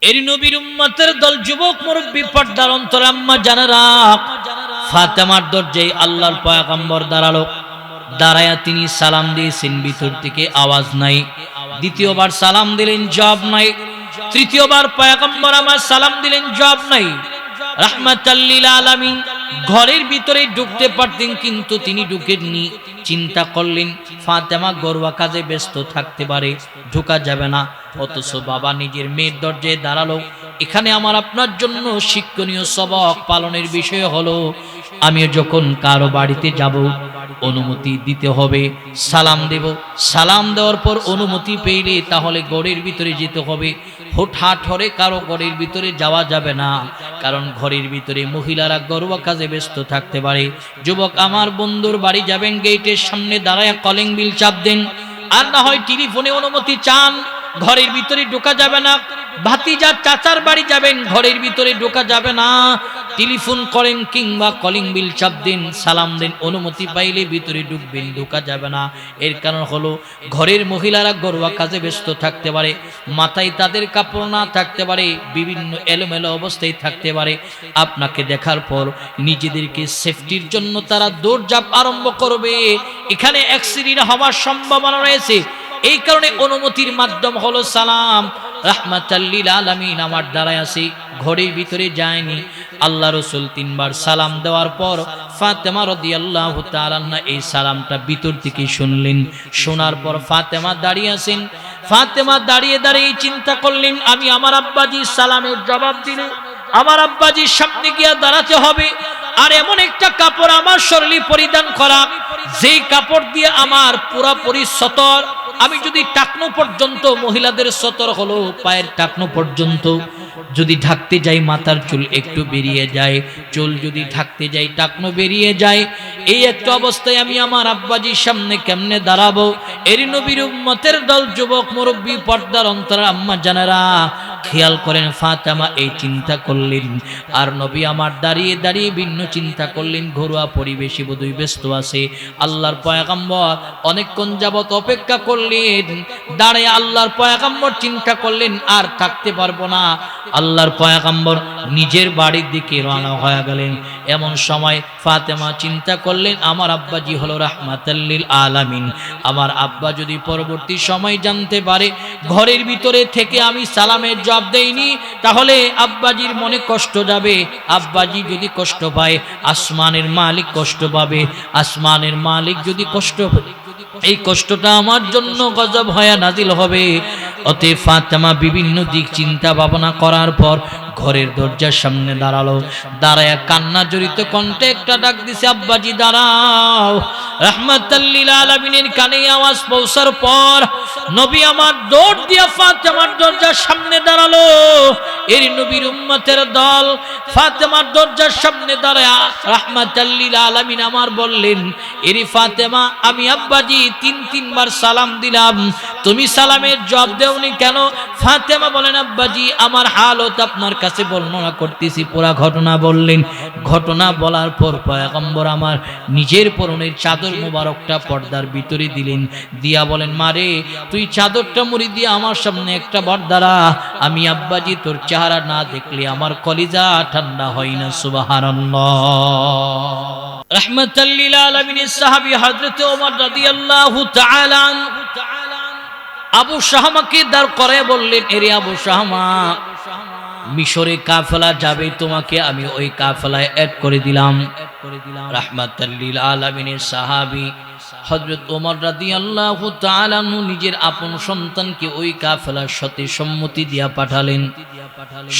এর নবীর উম্মতের দল যুবক মুরব্বী পর্দার অন্তর আম্মা জানেরা ফাতেমার দরজায় আল্লাহর পয়গম্বর দাঁড়ালো। দাঁড়ায়া তিনি সালাম দিয়েছেন, ভিতর থেকে আওয়াজ নাই। দ্বিতীয়বার সালাম দিলেন, জবাব নাই। তৃতীয়বার পয়গম্বর আমার সালাম দিলেন, জবাব নাই। রাহমাতাল লিল আলামিন ঘরের ভিতরে ঢুকতে পারতেন, কিন্তু তিনি ঢুকেননি। চিন্তা করলেন ফাতেমা ঘরোয়া কাজে ব্যস্ত থাকতে পারে, ঢোকা যাবে না। অথচ বাবা নিজের মেয়ের দরজায় দাঁড়ালো। এখানে আমার আপনার জন্য শিক্ষণীয় সবক পালনের বিষয় হলো, আমিও যখন কারো বাড়িতে যাব অনুমতি দিতে হবে, সালাম দেব। সালাম দেওয়ার পর অনুমতি পেলে তাহলে ঘরের ভিতরে যেতে হবে। হুটহাট হরে কারো ঘরের ভিতরে যাওয়া যাবে না, কারণ ঘরের ভিতরে মহিলারা ঘরোয়া কাজে ব্যস্ত থাকতে পারে। যুবক আমার বন্ধুর বাড়ি যাবেন, গেটের সামনে দাঁড়ায় কলিং বিল চাপ দেন, আর না হয় টেলিফোনে অনুমতি চান। ঘরের ভিতরে ঢোকা যাবে না। ভাতিজা চাচার বাড়ি যাবেন, ঘরের ভিতরে ঢোকা যাবে না। টেলিফোন করেন কিংবা কলিং বিল চাপ দেন, সালাম দেন, অনুমতি পাইলে ভিতরে ঢুকবেন, ঢোকা যাবে না। এর কারণ হলো ঘরের মহিলারা ঘরোয়া কাজে ব্যস্ত থাকতে পারে, মাথায় তাদের কাপড় না থাকতে পারে, বিভিন্ন এলোমেলো অবস্থায় থাকতে পারে। আপনাকে দেখার পর নিজেদেরকে সেফটির জন্য তারা দৌড়ঝাঁপ আরম্ভ করবে, এখানে অ্যাক্সিডেন্ট হওয়ার সম্ভাবনা রয়েছে। এই কারণে অনুমতির মাধ্যম হলো সালাম। রাহমাতাল লিল আলামিন আমার দাঁড়ায় আছে, ঘরের ভিতরে যায়নি। আল্লাহ রাসূল তিনবার সালাম দেওয়ার পর ফাতেমা রাদিয়াল্লাহু তাআলা আনহা এই সালামটা ভিতর থেকে শুনলেন। শোনার পর ফাতেমা দাঁড়িয়ে আছেন। ফাতেমা দাঁড়িয়ে দাঁড়িয়ে চিন্তা করলেন, আমি আমার আব্বাজির সালামের জবাব দিলে আমার আব্বাজির সামনে গিয়ে দাঁড়াতে হবে, আর এমন একটা কাপড় আমার শরীরে পরিধান করা যেই কাপড় দিয়ে আমার পুরোপুরি সতর, আমি যদি টাকনো পর্যন্ত, মহিলাদের সতর হলো পায়ের টাকনো পর্যন্ত, যদি ঢাকতে যাই মাথার চুল একটু বেরিয়ে যায়, চুল যদি ঢাকতে যাই টাকনো বেরিয়ে যায়। এই একটা অবস্থায় আমি আমার আব্বাজির সামনে কেমনে দাঁড়াবো? এর নবীর উম্মতের দল যুবক মুরব্বী পর্দার অন্তর আম্মা জানেরা খেয়াল করেন, ফাতেমা এই চিন্তা করলেন, আর নবী আমার দাঁড়িয়ে দাঁড়িয়ে ভিন্ন চিন্তা করলেন। ঘরোয়া পরিবেশে বোধহয় ব্যস্ত আছে। আল্লাহর পয়গম্বর অনেকক্ষণ যাবত অপেক্ষা করলেন, দাঁড়িয়ে আল্লাহর পয়গম্বর চিন্তা করলেন আর থাকতে পারবো না। আল্লাহর পয়গম্বর নিজের বাড়ির দিকে রওনা হয়ে গেলেন। এমন সময় ফাতেমা চিন্তা করলেন, আমার আব্বাজি হলো রাহমাতাল লিল আলামিন, আমার আব্বা যদি পরবর্তী সময় জানতে পারে ঘরের ভিতরে থেকে আমি সালামের জবাব দেইনি, তাহলে আব্বাজির মনে কষ্ট যাবে। আব্বাজি যদি কষ্ট পায়, আসমানের মালিক কষ্ট পাবে। আসমানের মালিক যদি কষ্ট পায়, এই কষ্টটা আমার জন্য গজব হয়ে নাজিল হবে। অতএব ফাতেমা বিভিন্ন দিক চিন্তা ভাবনা করার পর ঘরের দরজার সামনে দাঁড়ালো। দাঁড়ায়া কান্না জড়িত কণ্ঠে একটা ডাক দিছে, আব্বাজি দাঁড়াও। রাহমাতাল লিল আলামিনের কানে আওয়াজ পৌঁছার পর নবী আমার দৌড় দিয়া ফাতেমার দরজার সামনে দাঁড়ালো। এর নবীর উম্মতের দল ফাতেমার দরজার সামনে দাঁড়ায়া রাহমাতাল লিল আলামিন আমার বললেন, এরি ফাতেমা, আমি আব্বাজি তিনবার সালাম দিলাম, তুমি সালামের জবাব দেওনি কেন? ফাতেমা বলেন, আব্বাজি আমার হালত আপনার কাছে বর্ণনা করতেছি। পুরা ঘটনা বললেন। ঘটনা বলার পর পয়গম্বর আমার নিজের পরনের চাদর মোবারকটা পর্দার ভিতরে দিলেন, দিয়া বলেন, মারে তুই চাদরটা মুড়ি দিয়ে আমার সামনে একটা বার দাঁড়া, আমি আব্বাজি তোর চেহারা না দেখলে আমার কলিজা ঠান্ডা হয় না। সুবহানাল্লাহ। রাহমাতাল লিল আলামিনের সাহাবী হযরত ওমর রাদিয়াল্লাহু তাআলা আবু শাহমাকে দাঁড় করে বললেন, এরে আবু শাহমা, মিশরে কাফেলা যাবে, তোমাকে আমি ওই কাফেলায় অ্যাড করে দিলাম। রাহমাতাল লিল আলামিনের সাহাবী হযরত ওমর রাদিয়াল্লাহু তাআলা নিজের আপন সন্তানকে ওই কাফেলার সাথে সম্মতি দিয়া পাঠালেন।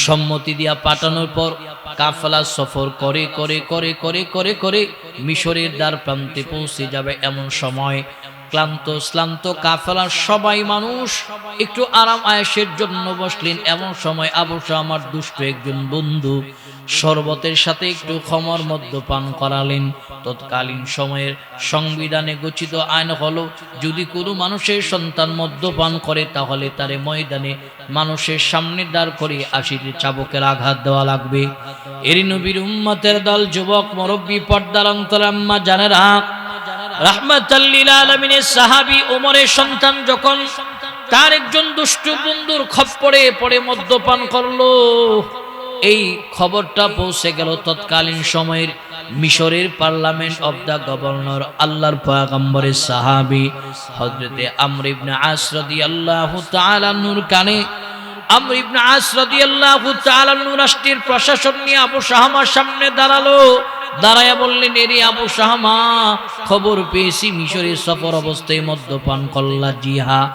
সম্মতি দিয়া পাঠানোর পর কাফেলা সফর করে করে করে করে করে করে মিশরের দ্বার প্রান্তে পৌঁছে যাবে। এমন সময় ক্লান্ত কাফেলার সবাই মানুষ একটু আরাম আয়েশের জন্য বসলেন। এমন সময় আবু শাহমার দুষ্ট একজন বন্ধু শরবতের সাথে একটু খমর মদ্যপান করালেন। তৎকালীন সময়ের সংবিধানে গচ্ছিত আইন হলো, যদি কোনো মানুষের সন্তান মদ্যপান করে তাহলে তারে ময়দানে মানুষের সামনে দাঁড় করে ৮০ চাবুকের আঘাত দেওয়া লাগবে। এর নবীর উম্মতের দল যুবক মুরব্বী পর্দার অন্তর আম্মা জানেরা রাহমাতাল লিল আলামিনের সাহাবী ওমরের সন্তান যখন তার একজন দুষ্টু বন্ধুর খপ্পরে পড়ে মদ্যপান করলো। এই খবরটা পৌঁছে গেল তৎকালীন সময়ের মিশরের পার্লামেন্ট অফ দা গভর্নর আল্লাহর পয়গম্বরের সাহাবী হযরতে আমর ইবনে আস রাদিয়াল্লাহু তাআলা নূর কানে। আমর ইবনে আস রাদিয়াল্লাহু তাআলা নূর রাষ্ট্রের প্রশাসন নিয়ে আবু শাহামার সামনে দাঁড়ালো। দাঁড়ায়া বললেন, এরে আবু শাহামা, খবর পেয়েছি মিশরের সফর অবস্থায় মদ্যপান করলা। জি হ্যাঁ।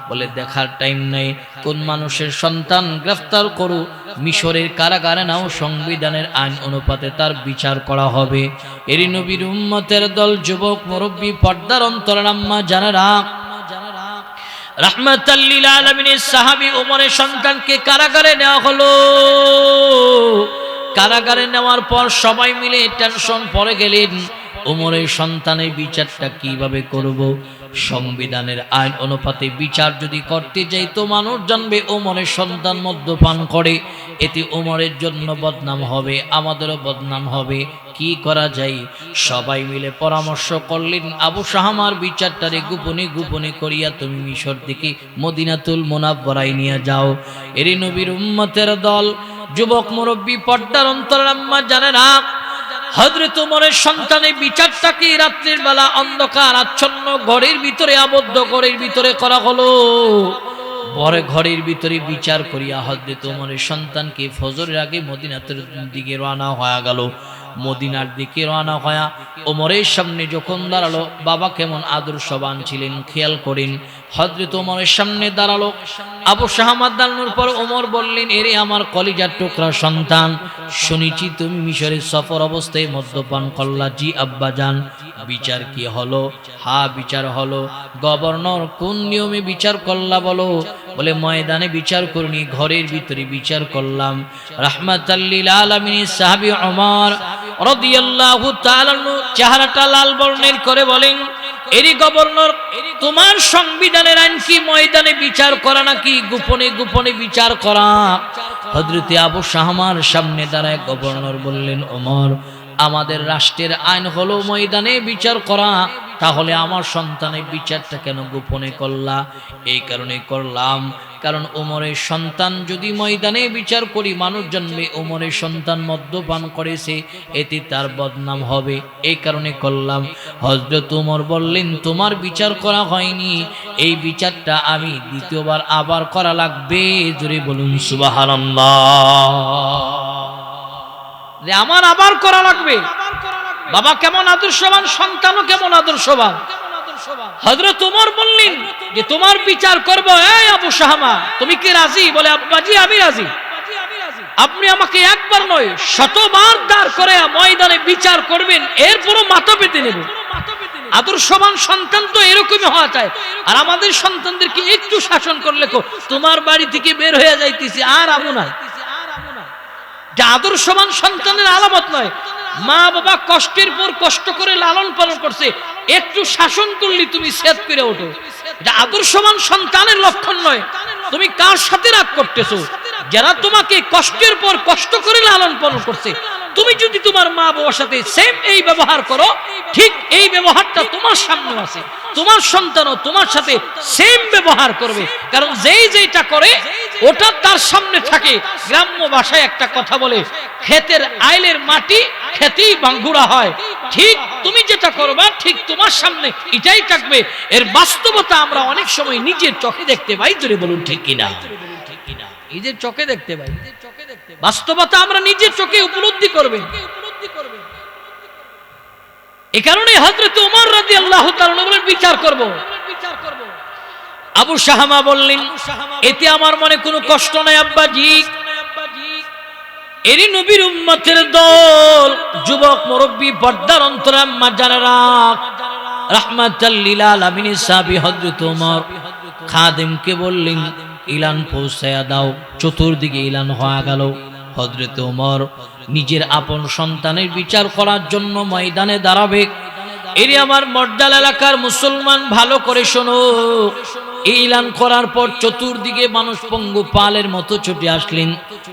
বলে, দেখার টাইম নাই, কোন মানুষের সন্তান গ্রেফতার করো, মিশরের কারাগারে নাও, সংবিধানের আইন অনুপাতে তার বিচার করা হবে। এরই নবীর উম্মতের দল, যুবক মুরব্বী, পর্দার অন্তরাল আম্মা জানেরা, রাহমাতাল লিল আলামিনের সাহাবী ওমরের সন্তানকে কারাগারে নেওয়া হলো। কারাগারে নেওয়ার পর সবাই মিলে টেনশন পড়ে গেলেন, ওমরের সন্তানের বিচারটা কিভাবে করব। সংবিধানের আইন অনুপাতে বিচার যদি করতে যাই তো মানুষ জানবে ওমরের সন্তান মদ্যপান করে, এতে ওমরের জন্য বদনাম হবে, আমাদেরও বদনাম হবে। কি করা যায়? সবাই মিলে পরামর্শ করলেন, আবু শাহামার বিচারটারে গোপনে গোপনে করিয়া তুমি মিশর থেকে মদিনাতুল মুনাওয়ারায় নিয়ে যাও। এরই নবীর উম্মতের দল, যুবক মুরব্বী, পর্দার অন্তরাল আম্মা জানেরা, হযরত ওমরের সন্তানের বিচারটাকে রাত্রির বেলা অন্ধকার আচ্ছন্ন ঘরের ভিতরে, আবদ্ধ ঘরের ভিতরে করা হলো। বড় ঘরের ভিতরে বিচার করিয়া হযরত ওমরের সন্তানকে ফজরের আগে মদিনাতের দিকে রওনা হয়ে গেল। মদিনার দিকে রওনা হয়া ওমরের সামনে যখন দাঁড়ালো, বাবা কেমন আদর্শবান ছিলেন খেয়াল করেন। হযরত ওমরের সামনে দাঁড়ালো, আবু শাহামা দাঁড়ানোর পর ওমর বললেন, এরে আমার কলিজার টুকরা সন্তান, শুনেছি তুমি মিশরের সফর অবস্থায় মদ্যপান করলা। জি আব্বা জান। বিচার কি হলো? হ্যাঁ, বিচার হলো। গভর্নর কোন নিয়মে বিচার করলা বলো? বলে, ময়দানে বিচার করিনি, ঘরের ভিতরে বিচার করলাম। রাহমাতাল লিল আলামিনের সাহাবী ওমর রাদিয়াল্লাহু তাআলা চেহারাটা লাল বর্ণের করে বলেন, এরি গভর্নর, তোমার সংবিধানের আইন কি ময়দানে বিচার করা নাকি গোপনে গোপনে বিচার করা? হযরতে আবু শাহামার সামনে দাঁড়ায় গভর্নর বললেন, ওমর, আমাদের রাষ্ট্রের আইন হলো ময়দানে বিচার করা, তাহলে আমার সন্তানের বিচারটা কেন গোপনে করলা? এই কারণে করলাম, কারণ ওমরের সন্তান যদি ময়দানে বিচার করি মানুষ জানবে ওমরের সন্তান মদ্যপান করেছে, এতে তার বদনাম হবে, এই কারণে করলাম। হযরত ওমর বললেন, তোমার বিচার করা হয়নি, এই বিচারটা আমি দ্বিতীয়বার আবার করা লাগবে। জোরে বলুন সুবহানাল্লাহ। আমার আবার করা লাগবে। বাবা কেমন আদর্শবান, সন্তানও কেমন আদর্শবান। হযরত ওমর বললেন যে তোমার বিচার করব। এই আবু শাহামা, তুমি কি রাজি? বলে, আব্বাজি আমি রাজি। আপনি আমাকে একবার নয় শতবার দাঁড় করে ময়দানে বিচার করবেন, এরপরও মাথা পেতে নেব। আদর্শবান সন্তান তো এরকমই হওয়া চাই। আর আমাদের সন্তানদেরকে একটু শাসন করলে তোমার বাড়ি থেকে বের হয়ে যাইতেছি আর আমু নাই, যা আদর্শবান সন্তানের আলামত নয়। মা বাবা কষ্টের পর কষ্ট করে লালন পালন করছে, একটু শাসন করলে তুমি সেদ করে ওঠো, এটা আদর্শবান সন্তানের লক্ষণ নয়। তুমি কার সাথে রাগ করতেছো? যারা তোমাকে কষ্টের পর কষ্ট করে লালন পালন করছে, তুমি যদি তোমার মা বাবার সাথে সেম এই ব্যবহার করো, ঠিক এই ব্যবহারটা তোমার সামনে আছে, তোমার সন্তানও তোমার সাথে সেম ব্যবহার করবে। কারণ যেই যেটা করে ওটা তার সামনে থাকে। গ্রাম্য ভাষায় একটা কথা বলে, ক্ষেতের আইলের মাটি খেতেই বাঙ্গুরা হয়। ঠিক তুমি যেটা করবা ঠিক তোমার সামনে এটাই থাকবে। এর বাস্তবতা আমরা অনেক সময় নিজের চোখে দেখতে পাই। জোরে বলুন ঠিক কিনা? নিজের চোখে দেখতে পাই, বাস্তবতা আমরা নিজের চোখে উপলব্ধি করবেন। এই কারণে হযরত ওমর রাদিয়াল্লাহু তাআলা বলেন, বিচার করব। আবু শাহামা বললেন, এতে আমার মনে কোনো কষ্ট নাই আব্বাজি। এরই নবীর উম্মতের দল, যুবক মুরব্বী, পর্দার অন্তরাল আম্মা জানেরা, রাহমাতাল লিল আলামিনের সাহাবী হযরত ওমর খাদেমকে বললেন, ইলান পৌঁছায়া দাও। চতুর্দিকে ইলান হয়ে গেল। হযরত ওমর নিজের আপন সন্তানের বিচার করার জন্য ময়দানে দাঁড়াবে। এর আমার মর্দাল এলাকার মুসলমান ভালো করে শোনো, ইলান করার পর চতুর্দিকে মানুষ পঙ্গু পালের মতো ছুটে আসলেন।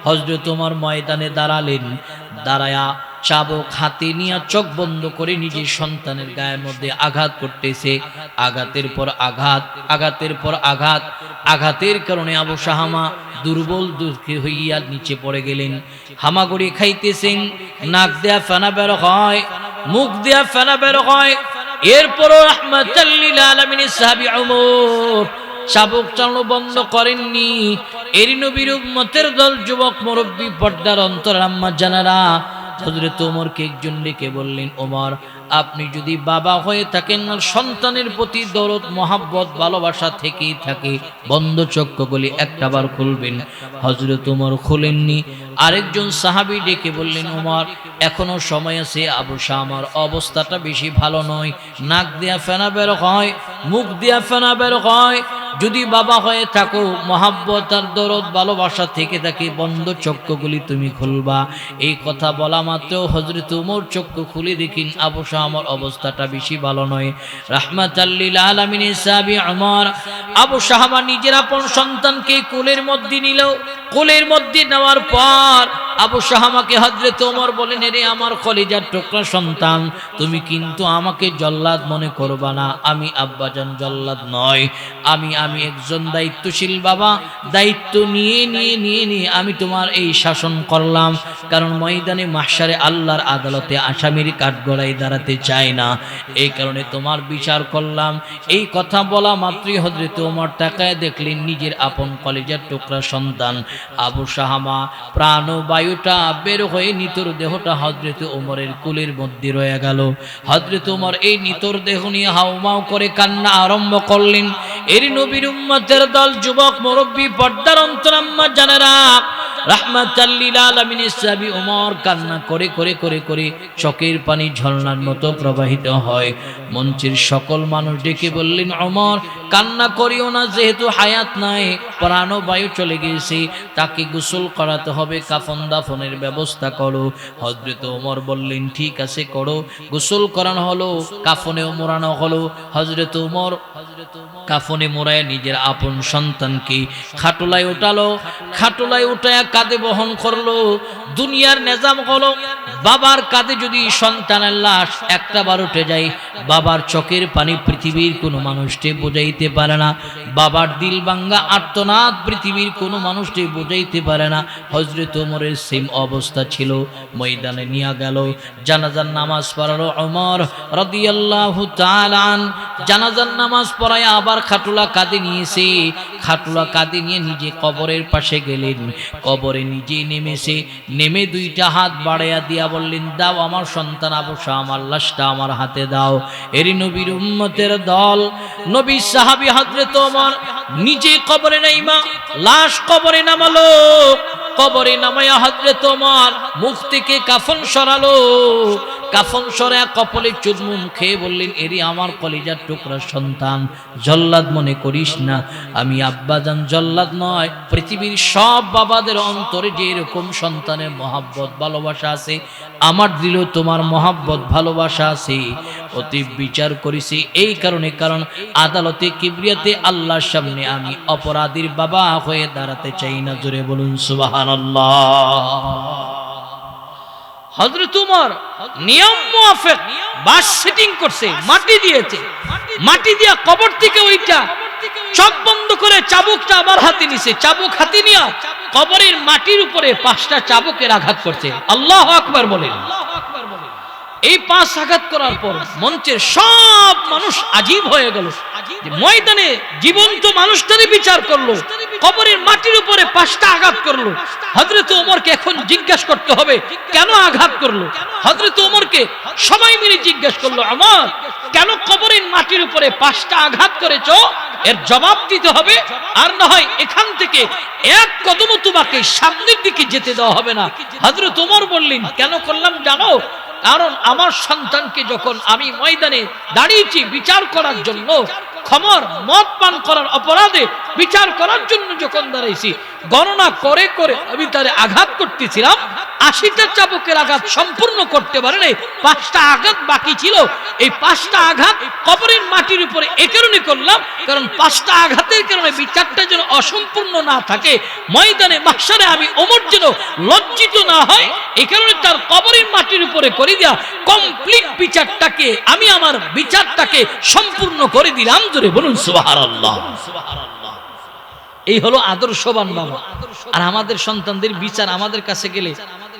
হযরত ওমর ময়দানে দাঁড়ালেন। দাঁড়ায়া চাবুক হাতে নিয়ে চোখ বন্ধ করে নিজের সন্তানের গায়ের মধ্যে আঘাত করতেছে। আঘাতের পর আঘাত, আঘাতের পর আঘাত। আঘাতের কারণে আবু শাহামা দুর্বল দুঃখী হইয়া নিচে পড়ে গেলেন। হামাগুড়ি খাইতেছেন, নাক দেয়া ফেনা বের হয়, মুখ দেয়া ফেনা বের হয়। এরপরও রাহমাতাল লিল আলামিনের সাহাবী ওমর চাবুক চালানো বন্ধ করেননি। এরই নবীর উম্মতের দল, যুবক মুরব্বী, পর্দার অন্তর আম্মা জানারা হযরত ওমরকে একজন ডেকে বললেন, ওমর, আপনি যদি বাবা হয়ে থাকেন, সন্তানের প্রতি দরদ, মহাব্বত, ভালোবাসা থেকেই থাকে, বন্ধ চক্ষুগুলি একটাবার খুলবেন। হযরত ওমর খুলেননি। আরেকজন সাহাবী ডেকে বললেন, ওমর, এখনো সময় আছে, আবু শামার অবস্থাটা বেশি ভালো নয়, নাক দিয়া ফেনা বের হয়, মুখ দিয়া ফেনা বের হয়, যদি বাবা হয়ে থাকো, মহাব্বত আর দরদ ভালোবাসা থেকে থাকে, বন্ধ চক্ষুগুলি তুমি খুলবা। এই কথা বলা মাত্র হযরত ওমর চক্ষু খুলে দেখিন আবু শামার অবস্থাটা বেশি ভালো নয়। রাহমাতাল লিল আলামিনের সাহাবী ওমর আবু শামা নিজের আপন সন্তানকে কোলের মধ্যে নিল। কোলের মধ্যে নেওয়ার পর আবু শাহামাকে হযরত ওমর বলেন, রে আমার কলিজার টুকরা সন্তান, তুমি কিন্তু আমাকে জল্লাদ মনে করবা না, আমি আব্বাজান জল্লাদ নয়, আমি একজন দায়িত্বশীল বাবা। দায়িত্ব নিয়ে আমি তোমার এই শাসন করলাম, কারণ ময়দানে মাহশারে আল্লাহর আদালতে আসামির কাঠগড়ায় দাঁড়াতে চাই না, এই কারণে তোমার বিচার করলাম। এই কথা বলা মাত্রই হযরত ওমর তাকায় দেখলেন নিজের আপন কলিজার টুকরা সন্তান আবু শাহামা প্রাণবায়ুটা বের হয়ে নিতর দেহটা হযরত ওমরের কুলের মধ্যে রয়ে গেল। হযরত ওমর এই নিতর দেহ নিয়ে হাউমাউ করে কান্না আরম্ভ করলেন। এর নবীর উম্মতের দল, যুবক মুরব্বী, পর্দার অন্তর আম্মা জানেরা, রাহমাতাল লিল আলামিনের সাহাবী ওমর কান্না করে করে করে করে চোখের পানি ঝর্ণার মতো প্রবাহিত হয়। মঞ্চের সকল মানুষ ডেকে বললেন, ওমর, কান্না করিও না, যেহেতু হায়াত নাই, প্রাণবায়ু চলে গেছে, তাকে গোসল করাতে হবে, কাফন দাফনের ব্যবস্থা করো। হযরত ওমর বললেন, ঠিক আছে, করো। গোসল করানো হলো, কাফনেও মোড়ানো হলো। হযরত ওমর কাফনে মোড়ায় নিজের আপন সন্তানকে খাটুলায় উঠালো, খাটুলায় উঠায় কাঁধে বহন করলো। দুনিয়ার নিজাম হলো, বাবার কাঁধে যদি সন্তানের লাশ একটা বার উঠে যায়, বাবার চোখের পানি পৃথিবীর কোনো মানুষকে বোঝাইতে পারে না, বাবার দিল ভাঙ্গা আর্তনাদ পৃথিবীর কোনো মানুষকে বোঝাইতে পারে না। হযরত ওমরের সেম অবস্থা ছিল। ময়দানে নিয়ে গেল, জানাজার নামাজ পড়ালো ওমর রাদিয়াল্লাহু তাআলা আন। জানাজার নামাজ পড়ায় আবার খাটুলা কাঁধে নিয়েছে। খাটুলা কাঁধে নিয়ে নিজে কবরের পাশে গেলেন। কবরে নিজেই নেমেছে, নেমে দুইটা হাত বাড়াইয়া দিয়া বললেন, দাও আমার সন্তান আবু শামার লাশটা আমার হাতে দাও। এরই নবীর উম্মতের দল, নবী সাহাবী হযরত ওমর নিজে কবরে নাইমা লাশ কবরে নামালো। কবরে নামায়া হযরত ওমর মুখ থেকে কাফন সরালো। কাফন সরায়া কপালে চুমুন খেয়ে বললেন, এরি আমার কলিজার টুকরা সন্তান, জল্লাদ মনে করিস না, আমি আব্বাজান জল্লাদ নয়। পৃথিবীর সব বাবাদের অন্তরে যে এরকম সন্তানের মহাব্বত ভালোবাসা আছে, আমার দিলেও তোমার মহাব্বত ভালোবাসা আছে। অতি বিচার করেছি এই কারণে, কারণ আদালতে কিবরিয়াতে আল্লাহর সামনে আমি অপরাধীর বাবা হয়ে দাঁড়াতে চাই না। জোরে বলুন সুবহানাল্লাহ। হযরত ওমর নিয়ম মুআফিক বাস সেটিং করছে, মাটি দিয়েছে, মাটি দিয়া কবর থেকে ওইটা চোখ বন্ধ করে চাবুকটা আবার হাতে নিছে। চাবুক হাতে নিয়া কবরের মাটির উপরে 5টা চাবুকের আঘাত করছে। আল্লাহু আকবার বলেন। এই 5 আঘাত করার পর মঞ্চের সব মানুষ আজীব হয়ে গেল। ময়দানে জীবন্ত মানুষটারে বিচার করলো, কবরের মাটির উপরে 5টা আঘাত করলো। হযরত ওমরকে এখন জিজ্ঞাসা করতে হবে কেন আঘাত করলো। হযরত ওমরকে সবাই মিলে জিজ্ঞাসা করলো, ওমর, কেন কবরের মাটির উপরে 5টা আঘাত করেছো? এর জবাব দিতে হবে, আর না হয় এখান থেকে এক কদমও তোমাকে সামনের দিকে যেতে দেওয়া হবে না। হযরত ওমর বললেন, কেন করলাম জানো? কারণ আমার সন্তানকে যখন আমি ময়দানে দাঁড়িয়েছি বিচার করার জন্য, খমর মদ পান করার অপরাধে বিচার করার জন্য যখন দাঁড়াইছি, গণনা করে করে আমি তারে আঘাত করতেছিলাম, 80টা চাবুকের আঘাত সম্পূর্ণ করতে পারেন, 5টা আঘাত বাকি ছিল। এই 5টা আঘাত কবরের মাটির উপরে এ কারণে করলাম, কারণ 5টা আঘাতের কারণে বিচারটা যেন অসম্পূর্ণ না থাকে, ময়দানে মাহশারে আমি ওমর যেন লজ্জিত না হয়, এই কারণে তার কবরের মাটির উপরে করে দেয়া কমপ্লিট বিচারটাকে আমি আমার বিচারটাকে সম্পূর্ণ করে দিলাম। জোরে বলুন সুবহানাল্লাহ। এই হলো আদর্শবান বাবা। আর আমাদের সন্তানদের বিচার আমাদের কাছে গেলে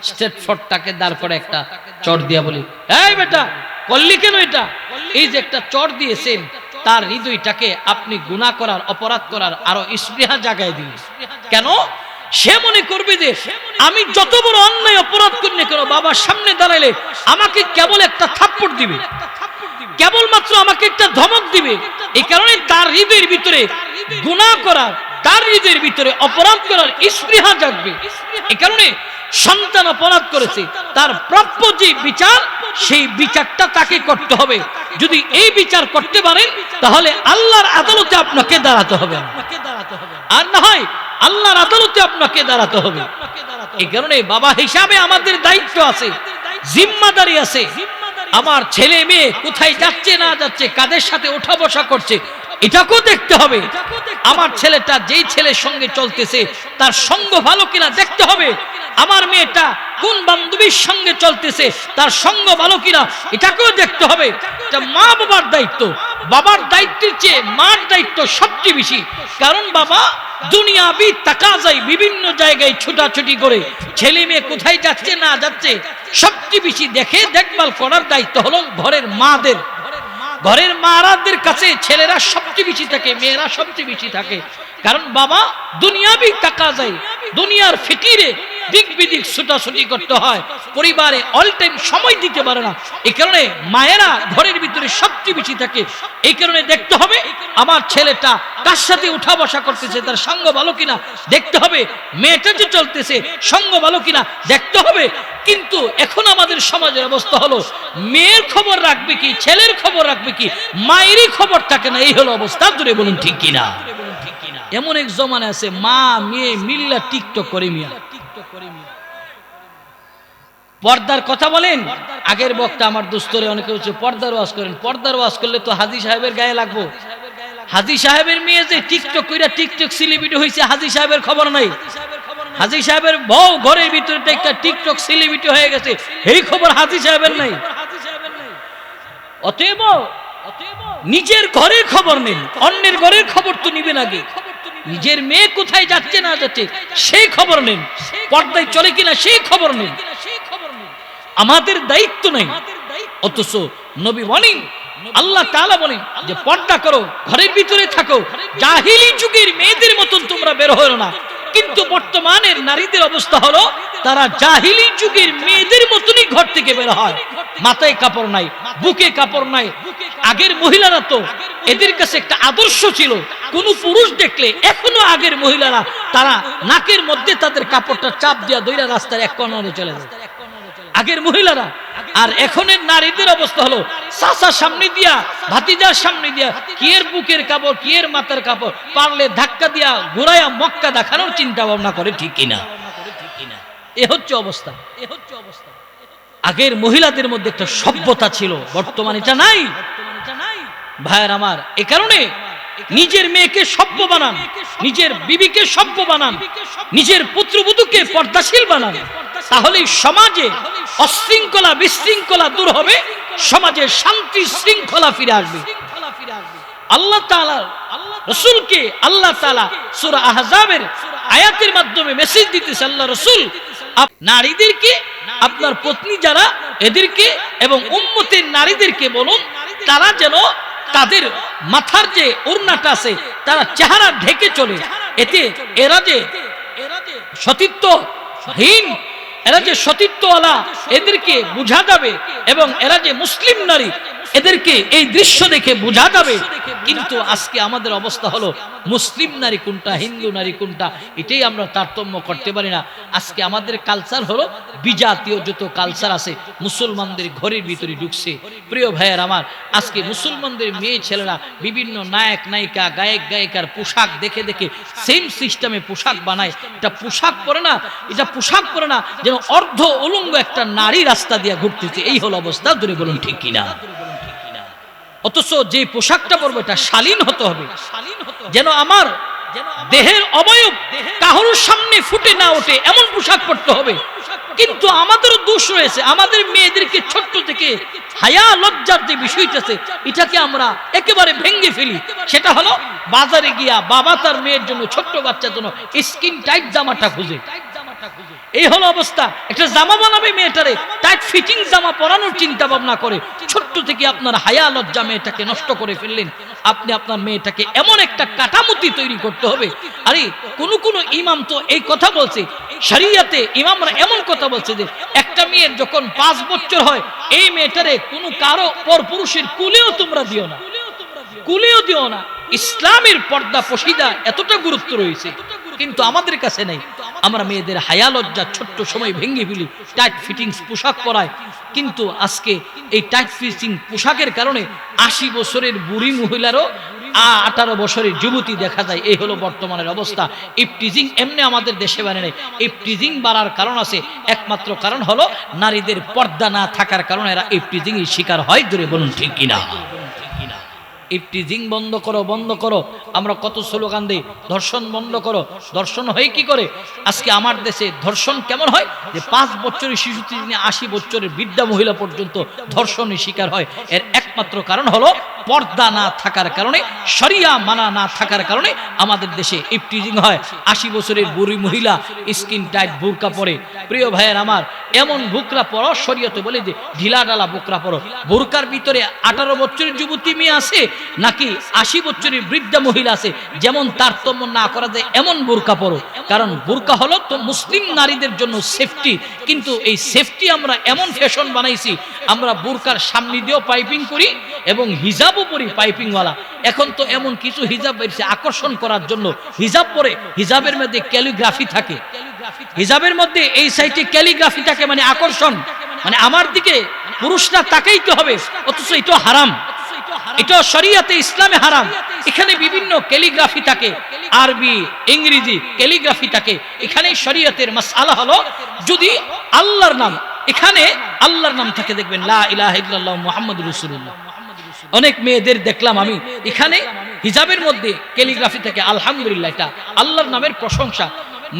স্ট্রেট ফরটাকে দাঁড় করে একটা চট দিয়া বলি, এই বেটা করলি কেন এটা? এই যে একটা চট দিয়েছেন, তার হৃদয়টাকে আপনি গুনাহ করার, অপরাধ করার আরো স্পৃহা জাগায় দিন। কেন? সে মনে করবে যে আমি যত বড় অন্যায় অপরাধ করি না কেন, বাবার সামনে দাঁড়াইলে আমাকে কেবল একটা থাপ্পড় দিবে, কেবলমাত্র আমাকে একটা ধমক দিবে। এই কারণে তার হৃদয়ের ভিতরে গুনাহ করার, তার হৃদয়ের ভিতরে অপরাধ করার স্পৃহা জাগবে। এই কারণে সন্তান অপরাধ করেছে, তার প্রাপ্য যে বিচার, সেই বিচারটা তাকে করতে হবে। যদি এই বিচার করতে পারেন তাহলে আল্লাহর আদালতে আপনাকে দাঁড়াতে হবে, আর না হয় আল্লাহর আদালতে আপনাকে দাঁড়াতে হবে। এই কারণে বাবা হিসাবে আমাদের দায়িত্ব আছে, জিম্মাদারি আছে। আমার ছেলে মেয়ে কোথায় যাচ্ছে না যাচ্ছে, কাদের সাথে ওঠা বসা করছে, এটাকেও দেখতে হবে। আমার ছেলেটা যেই ছেলের সঙ্গে চলতেছে তার সঙ্গ ভালো কিনা দেখতে হবে। আমার মেয়েটা কোন বান্ধবীর সঙ্গে চলতেছে, তার সঙ্গ ভালো কিনা এটাকেও দেখতে হবে। এটা মা বাবার দায়িত্ব। বাবার দায়িত্বের চেয়ে মার দায়িত্ব সবচেয়ে বেশি। কারণ বাবা দুনিয়াবি তাকাজাই বিভিন্ন জায়গায় ছুটাছুটি করে ছেলে মেয়ে কোথায় যাচ্ছে না যাচ্ছে সবচেয়ে বেশি দেখে দেখভাল করার দায়িত্ব হলো ঘরের মাদের। ঘরের মারাদের কাছে ছেলেরা সবচেয়ে বেশি থাকে, মেয়েরা সবচেয়ে বেশি থাকে। কারণ বাবা দুনিয়াবি তাকাজাই, দুনিয়ার ফিকিরে দিক বিদিক ছুটাছুটি করতে হয়, পরিবারে অল টাইম সময় দিতে পারে না। এই কারণে মায়েরা ঘরের ভিতরে সবচেয়ে বেশি থাকে। এই কারণে দেখতে হবে আমার ছেলেটা কার সাথে উঠা বসা করতেছে, তার সঙ্গ ভালো কিনা দেখতে হবে। মেয়েটা যে চলতেছে সঙ্গ ভালো কিনা দেখতে হবে। কিন্তু এখন আমাদের সমাজের অবস্থা হলো মেয়ের খবর রাখবে কি, ছেলের খবর রাখবে কি, মায়েরই খবর থাকে না। এই হলো অবস্থা। জোরে বলুন ঠিক কিনা? এমন এক জমানা আছে মা মেয়ে মিল্লা টিকটক করে মিয়া। পর্দার কথা বলেন, আগের বক্তা আমার দোস্তরে অনেকে হচ্ছে পর্দার ওয়াজ করেন। পর্দার ওয়াজ করলে তো হাজী সাহেবের গায়ে লাগবো। হাজী সাহেবের মেয়ে যে টিকটক কইরা টিকটক সেলিব্রিটি হয়েছে, হাজী সাহেবের খবর নাই। হাজী সাহেবের বউ ঘরের ভিতরে একটা টিকটক সেলিব্রিটি হয়ে গেছে, এই খবর হাজী সাহেবের নাই। অতএব নিজের ঘরের খবর নেন, অন্যের ঘরের খবর তো নিবেন আগে। নিজের মেয়ে কোথায় যাচ্ছে না যাচ্ছে সেই খবর নেন, পর্দায় চলে কিনা সেই খবর নেন। আমাদের দায়িত্ব নাই। অথচ নবী বলেন, আল্লাহ তাআলা বলেন যে পর্দা করো, ঘরের ভিতরে থাকো, জাহিলি যুগের মেয়েদের মতন তোমরা বের হও না। কিন্তু বর্তমানের নারীদের অবস্থা হলো তারা জাহিলি যুগের মেয়েদের মতনই ঘর থেকে বের হয়। মাথায় কাপড় নাই, বুকে কাপড় নাই। আগের মহিলারা তো এদের কাছে একটা আদর্শ ছিল, কোন পুরুষ দেখলে এখনো আগের মহিলারা তারা নাকের মধ্যে তাদের কাপড়টা চাপ দিয়া দইরা রাস্তার এক কোণে চলে যায় আগের মহিলারা। আর এখনের নারীদের অবস্থা হলো চাচার সামনে দিয়া, ভাতিজার সামনে দিয়া কি এর বুকের কাপড়, কি এর মাথার কাপড়, পারলে ধাক্কা দিয়া ঘুরাইয়া মক্কা দেখানোর চিন্তা ভাবনা করে। ঠিক কিনা? এ হচ্ছে অবস্থা। আগের মহিলাদের মধ্যে একটা সভ্যতা ছিল, বর্তমানে এটা নাই। ভাইয়ের আমার, এ কারণে নিজের মেয়েকে সভ্য বানান, নিজের বিবিকে সভ্য বানান, নিজের পুত্রবধূকে পর্দাশীল বানান। তাহলে সমাজে অশৃঙ্খলা বিশৃঙ্খলা দূর হবে, সমাজে শান্তি শৃঙ্খলা ফিরে আসবে। আল্লাহ তাআলা রাসূলকে আল্লাহ তাআলা সূরা আহজাবের আয়াতের মাধ্যমে মেসেজ দিতেছে, আল্লাহ রাসূল নারীদেরকে, আপনার পত্নী যারা এদেরকে এবং উম্মতের নারীদেরকে বলুন তারা যেন তাদের মাথার যে ওড়নাটা আছে তারা চেহারা ঢেকে চলে। এতে এরা যে সতীত্বহীন, এরা যে সতীত্বওয়ালা এদেরকে বোঝা যাবে, এবং এরা যে মুসলিম নারী এদেরকে এই দৃশ্য দেখে বোঝা যাবে। কিন্তু আজকে আমাদের অবস্থা হলো মুসলিম নারী কোনটা, হিন্দু নারী কোনটা, এটাই আমরা তারতম্য করতে পারি না। আজকে আমাদের কালচার হলো বিজাতীয় যত কালচার আছে মুসলমানদের ঘরের ভিতরে ঢুকছে। প্রিয় ভাইয়ের আমার, আজকে মুসলমানদের মেয়ে ছেলেরা বিভিন্ন নায়ক নায়িকা, গায়ক গায়িকার পোশাক দেখে দেখে সেম সিস্টেমে পোশাক বানায়। এটা পোশাক পরে না, এটা পোশাক পরে না, যেন অর্ধ উলঙ্গ একটা নারী রাস্তা দিয়ে ঘুরতেছে। এই হলো অবস্থা, ধরে বলুন ঠিক কিনা? অথচ যে পোশাকটা পরবো এটা শালীন হতে হবে, যেন আমার দেহের অবয়ব কারোর সামনে ফুটে না ওঠে, এমন পোশাক পরতে হবে। কিন্তু আমাদেরও দোষ রয়েছে, আমাদের মেয়েদেরকে ছোট্ট থেকে হায়া লজ্জার যে বিষয়টা আছে এটাকে আমরা একেবারে ভেঙে ফেলি। সেটা হলো বাজারে গিয়া বাবা তার মেয়ের জন্য, ছোট্ট বাচ্চার জন্য স্কিন টাইট জামাটা খুঁজে। এই হলো অবস্থা। একটা জামা বানাবে মেয়েটারে, টাইট ফিটিং জামা পরানোর চিন্তা ভাবনা করে ছোট্ট থেকে আপনার হায়া লজ্জা মেয়েটাকে নষ্ট করে ফেললেন। আপনি আপনার মেয়েটাকে এমন একটা কাঠামোতি তৈরি করতে হবে। আরে কোন ইমাম তো এই কথা বলছে, শরীয়তে ইমামরা এমন কথা বলছে যে একটা মেয়ের যখন 5 বছর হয় এই মেয়েটারে কোনো কারো পরপুরুষের কুলেও তোমরা দিও না, কুলেও দিও না। ইসলামের পর্দা পশিদা এতটা গুরুত্ব রয়েছে, কিন্তু আমাদের কাছে নেই। আমরা মেয়েদের হায়া লজ্জা ছোট্ট সময় ভেঙে ফেলি, টাইট ফিটিংস পোশাক পরায়। কিন্তু আজকে এই টাইট ফিটিং পোশাকের কারণে 80 বছরের বুড়ি মহিলারও 18 বছরের যুবতী দেখা যায়। এই হলো বর্তমানের অবস্থা। ইফটিজিং এমনি আমাদের দেশে বাড়ে নেই, ইফটিজিং বাড়ার কারণ আছে। একমাত্র কারণ হলো নারীদের পর্দা না থাকার কারণে এরা ইফটিজিং এর শিকার হয়। ধরে বলুন ঠিক কিনা? ইফটিজিং বন্ধ করো, বন্ধ করো। আমরা কত স্লোগান দিই, ধর্ষণ বন্ধ করো। ধর্ষণ হয় কি করে? আজকে আমার দেশে ধর্ষণ কেমন হয় যে 5 বছরের শিশু থেকে 80 বছরের বৃদ্ধা মহিলা পর্যন্ত ধর্ষণের শিকার হয়। এর একমাত্র কারণ হলো পর্দা না থাকার কারণে, শরিয়া মানা না থাকার কারণে আমাদের দেশে ইফটিজিং হয়। 80 বছরের বুড়ি মহিলা স্কিন টাইট বুরকা পরে। প্রিয় ভাইয়ের আমার, এমন বুকরা পরো, শরীয়তে বলে যে ঢিলা ঢালা বুকরা পরো। বুরকার ভিতরে 18 বছরের যুবতী মেয়ে আছে নাকি 80 বছরের বৃদ্ধা মহিলা আছে, যেমন তারতম্য না করা যায় এমন বুরকা পরো। কারণ বুরকা হলো তো মুসলিম নারীদের জন্য সেফটি, কিন্তু এই সেফটি আমরা এমন ফ্যাশন বানাইছি, আমরা বুরকার সামনে দিয়েও পাইপিং করি এবং হিজাবও পরি পাইপিংওয়ালা। এখন তো এমন কিছু হিজাব বেরিয়েছে আকর্ষণ করার জন্য, হিজাব পরে হিজাবের মধ্যে ক্যালিগ্রাফি থাকে, হিজাবের মধ্যে এই সাইডে ক্যালিগ্রাফি থাকে, মানে আকর্ষণ, মানে আমার দিকে পুরুষরা তাকাইতে হবে। অথচ এটা হারাম, এটা শরিয়াতে ইসলামে হারাম। এখানে বিভিন্ন ক্যালিগ্রাফি থাকে, আরবি ইংরেজি ক্যালিগ্রাফি থাকে। এখানে শরিয়তের মাসআলা হলো যদি আল্লাহর নাম, এখানে আল্লাহর নাম থাকে, দেখবেন লা ইলাহা ইল্লাল্লাহ মুহাম্মাদুর রাসূলুল্লাহ। অনেক মেয়েদের দেখলাম আমি এখানে হিজাবের মধ্যে ক্যালিগ্রাফি থাকে। আলহামদুলিল্লাহ, এটা আল্লাহর নামের প্রশংসা।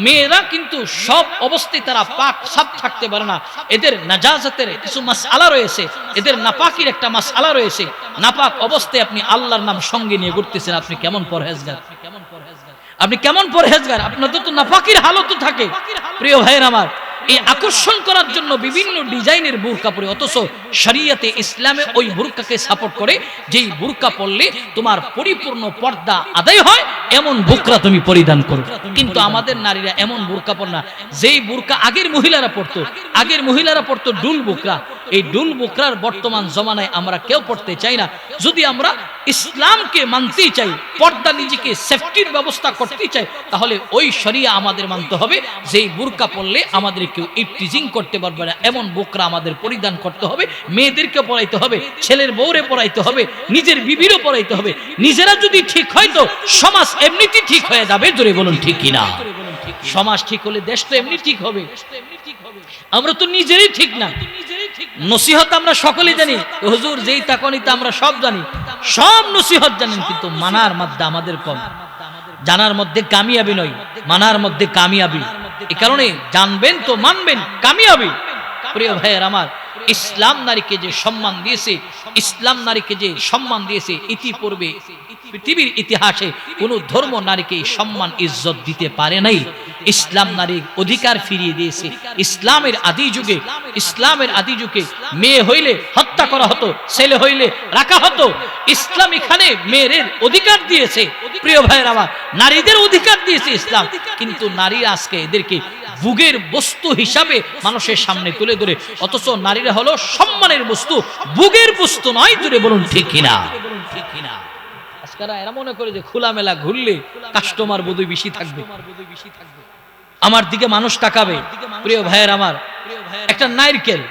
মেয়েরা কিন্তু সব অবস্থায় তারা পাক সাফ থাকতে পারে না। এদের নাজাজাতের কিছু মাসআলা রয়েছে, এদের নাপাকির একটা মাসআলা রয়েছে। নাপাক অবস্থায় আপনি আল্লাহর নাম সঙ্গে নিয়ে ঘুরতেছেন, আপনি কেমন পরহেজগার? আপনি কেমন পরহেজগার? আপনাদের তো নাপাকির হালত থাকে। প্রিয় ভাইয়ের আমার, এই আকর্ষণ করার জন্য বিভিন্ন ডিজাইনের বুরকা পরে, অথচ শরিয়তে ইসলামে ওই বুরকাকে সাপোর্ট করে যেই বুরকা পরলে তোমার পরিপূর্ণ পর্দা আদায় হয় এমন বুরকা তুমি পরিধান করো। কিন্তু আমাদের নারীরা এমন বুরকা পরে না। যেই বুরকা আগের মহিলারা পরতো, আগের মহিলারা পরতো ডুল বুকরা। এই ডুল বুকরার বর্তমান জমানায় আমরা কেউ পড়তে চাই না। যদি আমরা ইসলামকে মানতেই চাই, পর্দা নিজেকে সেফটির ব্যবস্থা করতে চাই, তাহলে ওই শরিয়া আমাদের মানতে হবে। যেই বুরকা পরলে আমাদের কেউ ইফটিজিং করতে পারবে না এমন বুকরা আমাদের পরিধান করতে হবে। মেয়েদেরকে পরাইতে হবে, ছেলের বউরে পরাইতে হবে, নিজের বিবিরও পরাইতে হবে। নিজেরা যদি ঠিক হয় তো সমাজ এমনিতেই ঠিক হয়ে যাবে। জোরে বলুন ঠিক কিনা? সমাজ ঠিক হলে দেশ তো এমনি ঠিক হবে। আমরা তো নিজেরই ঠিক না। নসিহত আমরা সকলেই জানি, হুজুর যেই তাকনিতে আমরা সব জানি, সব নসিহত জানেন, কিন্তু মানার মধ্যে আমাদের কম। জানার মধ্যে কামিয়াবি নয়, মানার মধ্যে কামিয়াবি। এই কারণে জানবেন তো মানবেন, কামিয়াবি। প্রিয় ভাইয়ের আমার, ইসলাম নারীকে যে সম্মান দিয়েছে, ইসলাম নারীকে যে সম্মান দিয়েছে, ইতিপূর্বে পৃথিবীর ইতিহাসে কোন ধর্ম নারীকে সম্মান ইজ্জত দিতে পারে নাই। ইসলাম নারীর অধিকার ফিরিয়ে দিয়েছে। ইসলামের আদি যুগে, ইসলামের আদি যুগে মেয়ে হইলে হত্যা করা হতো, ছেলে হইলে রাখা হতো। ইসলাম এখানে মেয়ের অধিকার দিয়েছে। প্রিয় ভাইয়ের আমার, নারীদের অধিকার দিয়েছে ইসলাম। কিন্তু নারী আজকে এদেরকে ভোগের বস্তু হিসাবে মানুষের সামনে তুলে ধরে, অথচ নারীরা হলো সম্মানের বস্তু, ভোগের বস্তু নয়। জুড়ে বলুন ঠিক কিনা? আজকাল এরা মনে করে যে খোলামেলা ঘুরলে কাস্টমার বোধহয় বেশি থাকবে, আমার দিকে মানুষ তাকাবে। প্রিয় ভাইয়ের আমার, একটা নারকেল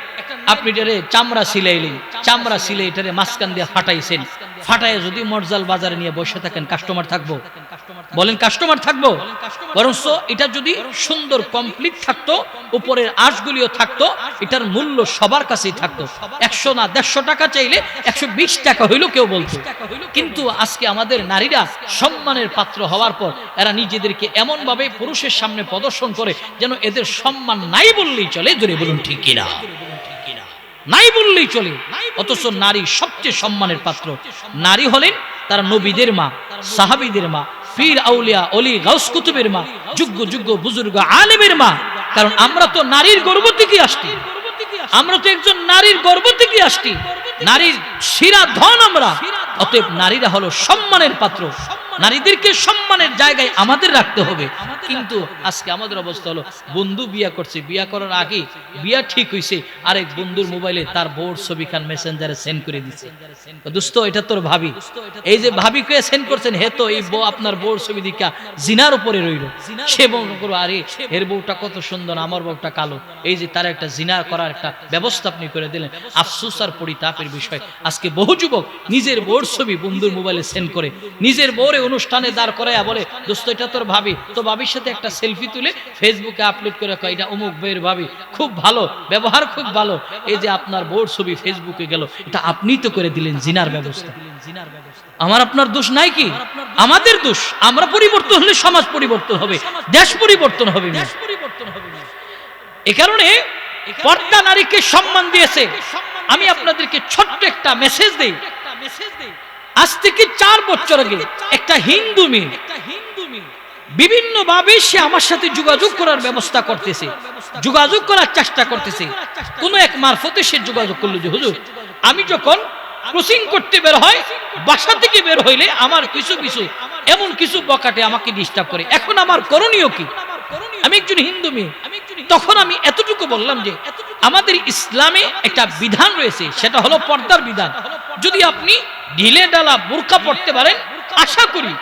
আপনি এটারে চামড়া সিলাইলেন, চামড়া সিলাই এটারে মাঝখান দিয়ে ফাটাইছেন, ফাটায় যদি মরজাল বাজারে নিয়ে বসে থাকেন, কাস্টমার থাকবো? বলেন কাস্টমার থাকবো? বরঞ্চ এটা যদি সুন্দর কমপ্লিট থাকতো, উপরের আঁশগুলিও থাকতো, এটার মূল্য সবার কাছেই থাকতো। 100 না 150 টাকা চাইলে 120 টাকা হইলো কেউ বলতো। কিন্তু আজকে আমাদের নারীরা সম্মানের পাত্র হওয়ার পর এরা নিজেদেরকে এমন ভাবে পুরুষের সামনে প্রদর্শন করে যেন এদের সম্মান নাই বললেই চলে। জোরে বলুন ঠিক কিনা? নাই বললেই চলে। অথচ নারী সবচেয়ে সম্মানের পাত্র। নারী হলেন তারা নবীদের মা, সাহাবীদের মা, পীর আউলিয়া অলি গাউস কুতুবের মা, যোগ্য যোগ্য বুজুর্গ আলেমের মা। কারণ আমরা তো নারীর গর্ভ থেকে আসছি, আমরা তো একজন নারীর গর্ভ থেকে আসছি, নারীর শিরা ধন আমরা। অতএব নারীরা হলো সম্মানের পাত্র, নারীদেরকে সম্মানের জায়গায় আমাদের রাখতে হবে। কিন্তু আজকে আমাদের অবস্থা হলো, বন্ধু বিয়া করছে, বিয়া করার আগে বিয়া ঠিক হইছে, আরেক বন্ধুর মোবাইলে তার বউর ছবি খান মেসেঞ্জারে সেন্ড করে দিচ্ছে। দোস্ত এটা তোর ভাবি, এই যে ভাবিকে সেন্ড করছেন, হে তো এই বউ আপনার বউর ছবি দেখা জিনার উপরে রইল। সে মনে করো আরে এর বউটা কত সুন্দর, আমার বউটা কালো, এই যে তার একটা জিনার করার একটা ব্যবস্থা আপনি করে দিলেন। আফসোস আর পরিতাপের বিষয়, আজকে বহু যুবক নিজের বউর ছবি বন্ধুর মোবাইলে সেন্ড করে, নিজের বউরে অনুষ্ঠানে দাঁড় করায়া বলে, দোস্ত এটা তোর ভাবি, তো ভাবির সাথে একটা সেলফি তুলে ফেসবুকে আপলোড করে কয় এটা অমুক বউয়ের ভাবি, খুব ভালো ব্যবহার, খুব ভালো। এই যে আপনার বউর ছবি ফেসবুকে গেল, এটা আপনি তো করে দিলেন জিনার ব্যবস্থা। আমার আপনার দোষ নাই কি? আমাদের দোষ। আমরা পরিবর্তন হলে সমাজ পরিবর্তন হবে, দেশ পরিবর্তন হবে। এ কারণে পর্দা নারীকে সম্মান দিয়েছে। আমি আপনাদেরকে ছোট্ট একটা মেসেজ দেই। আজ থেকে 4 বছর আগে একটা হিন্দু মেয়ে বিভিন্ন ভাবে সে আমার সাথে যোগাযোগ করার ব্যবস্থা করতেছে, যোগাযোগ করার চেষ্টা করতেছে। কোন এক মারফতে সে যোগাযোগ করলো যে হুজুর, আমি যখন ক্রসিং করতে বের হয়, বাসা থেকে বের হইলে আমার কিছু কিছু এমন কিছু বকাটে আমাকে ডিস্টার্ব করে, এখন আমার করণীয় কি? আমি একজন হিন্দু মেয়ে। তখন আমি এতটুকু বললাম যে আমাদের ইসলামে একটা বিধান রয়েছে, সেটা হলো পর্দার বিধান। যদি আপনি ঢিলে ডালা বোরকা পড়তে পারেন, আশা করি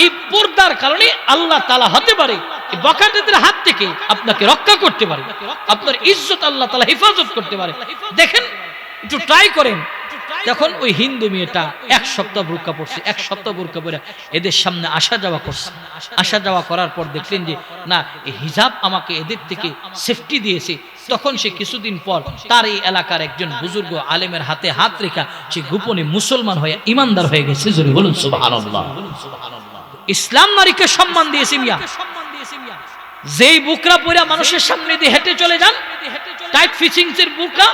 এই পর্দার কারণে আল্লাহ তাআলা হতে পারে এই বকাটেদের হাত থেকে আপনাকে রক্ষা করতে পারে, আপনার ইজ্জত আল্লাহ তাআলা হেফাজত করতে পারে। দেখেন, একটু ট্রাই করেন। তখন ওই হিন্দু মেয়েটা 1 সপ্তাহ বোরকা পড়ছে, 1 সপ্তাহ বোরকা পরে এদের সামনে আসা যাওয়া করছে। আসা যাওয়া করার পর দেখলেন যে না, এই হিজাব আমাকে এদের থেকে সেফটি দিয়েছে। তখন সে কিছুদিন পর তার এই এলাকার একজন বুজুর্গ আলেমের হাতে হাত রেখা সে গোপনে মুসলমান হয়ে ইমানদার হয়ে গেছে। জোরে বলুন সুবহানাল্লাহ। ইসলাম নারীকে সম্মান দিয়েছে মিয়া। যেই বুকরা পরে মানুষের সামনে দিয়ে হেঁটে চলে যান, টাইট ফিটিংস এর বুরকা,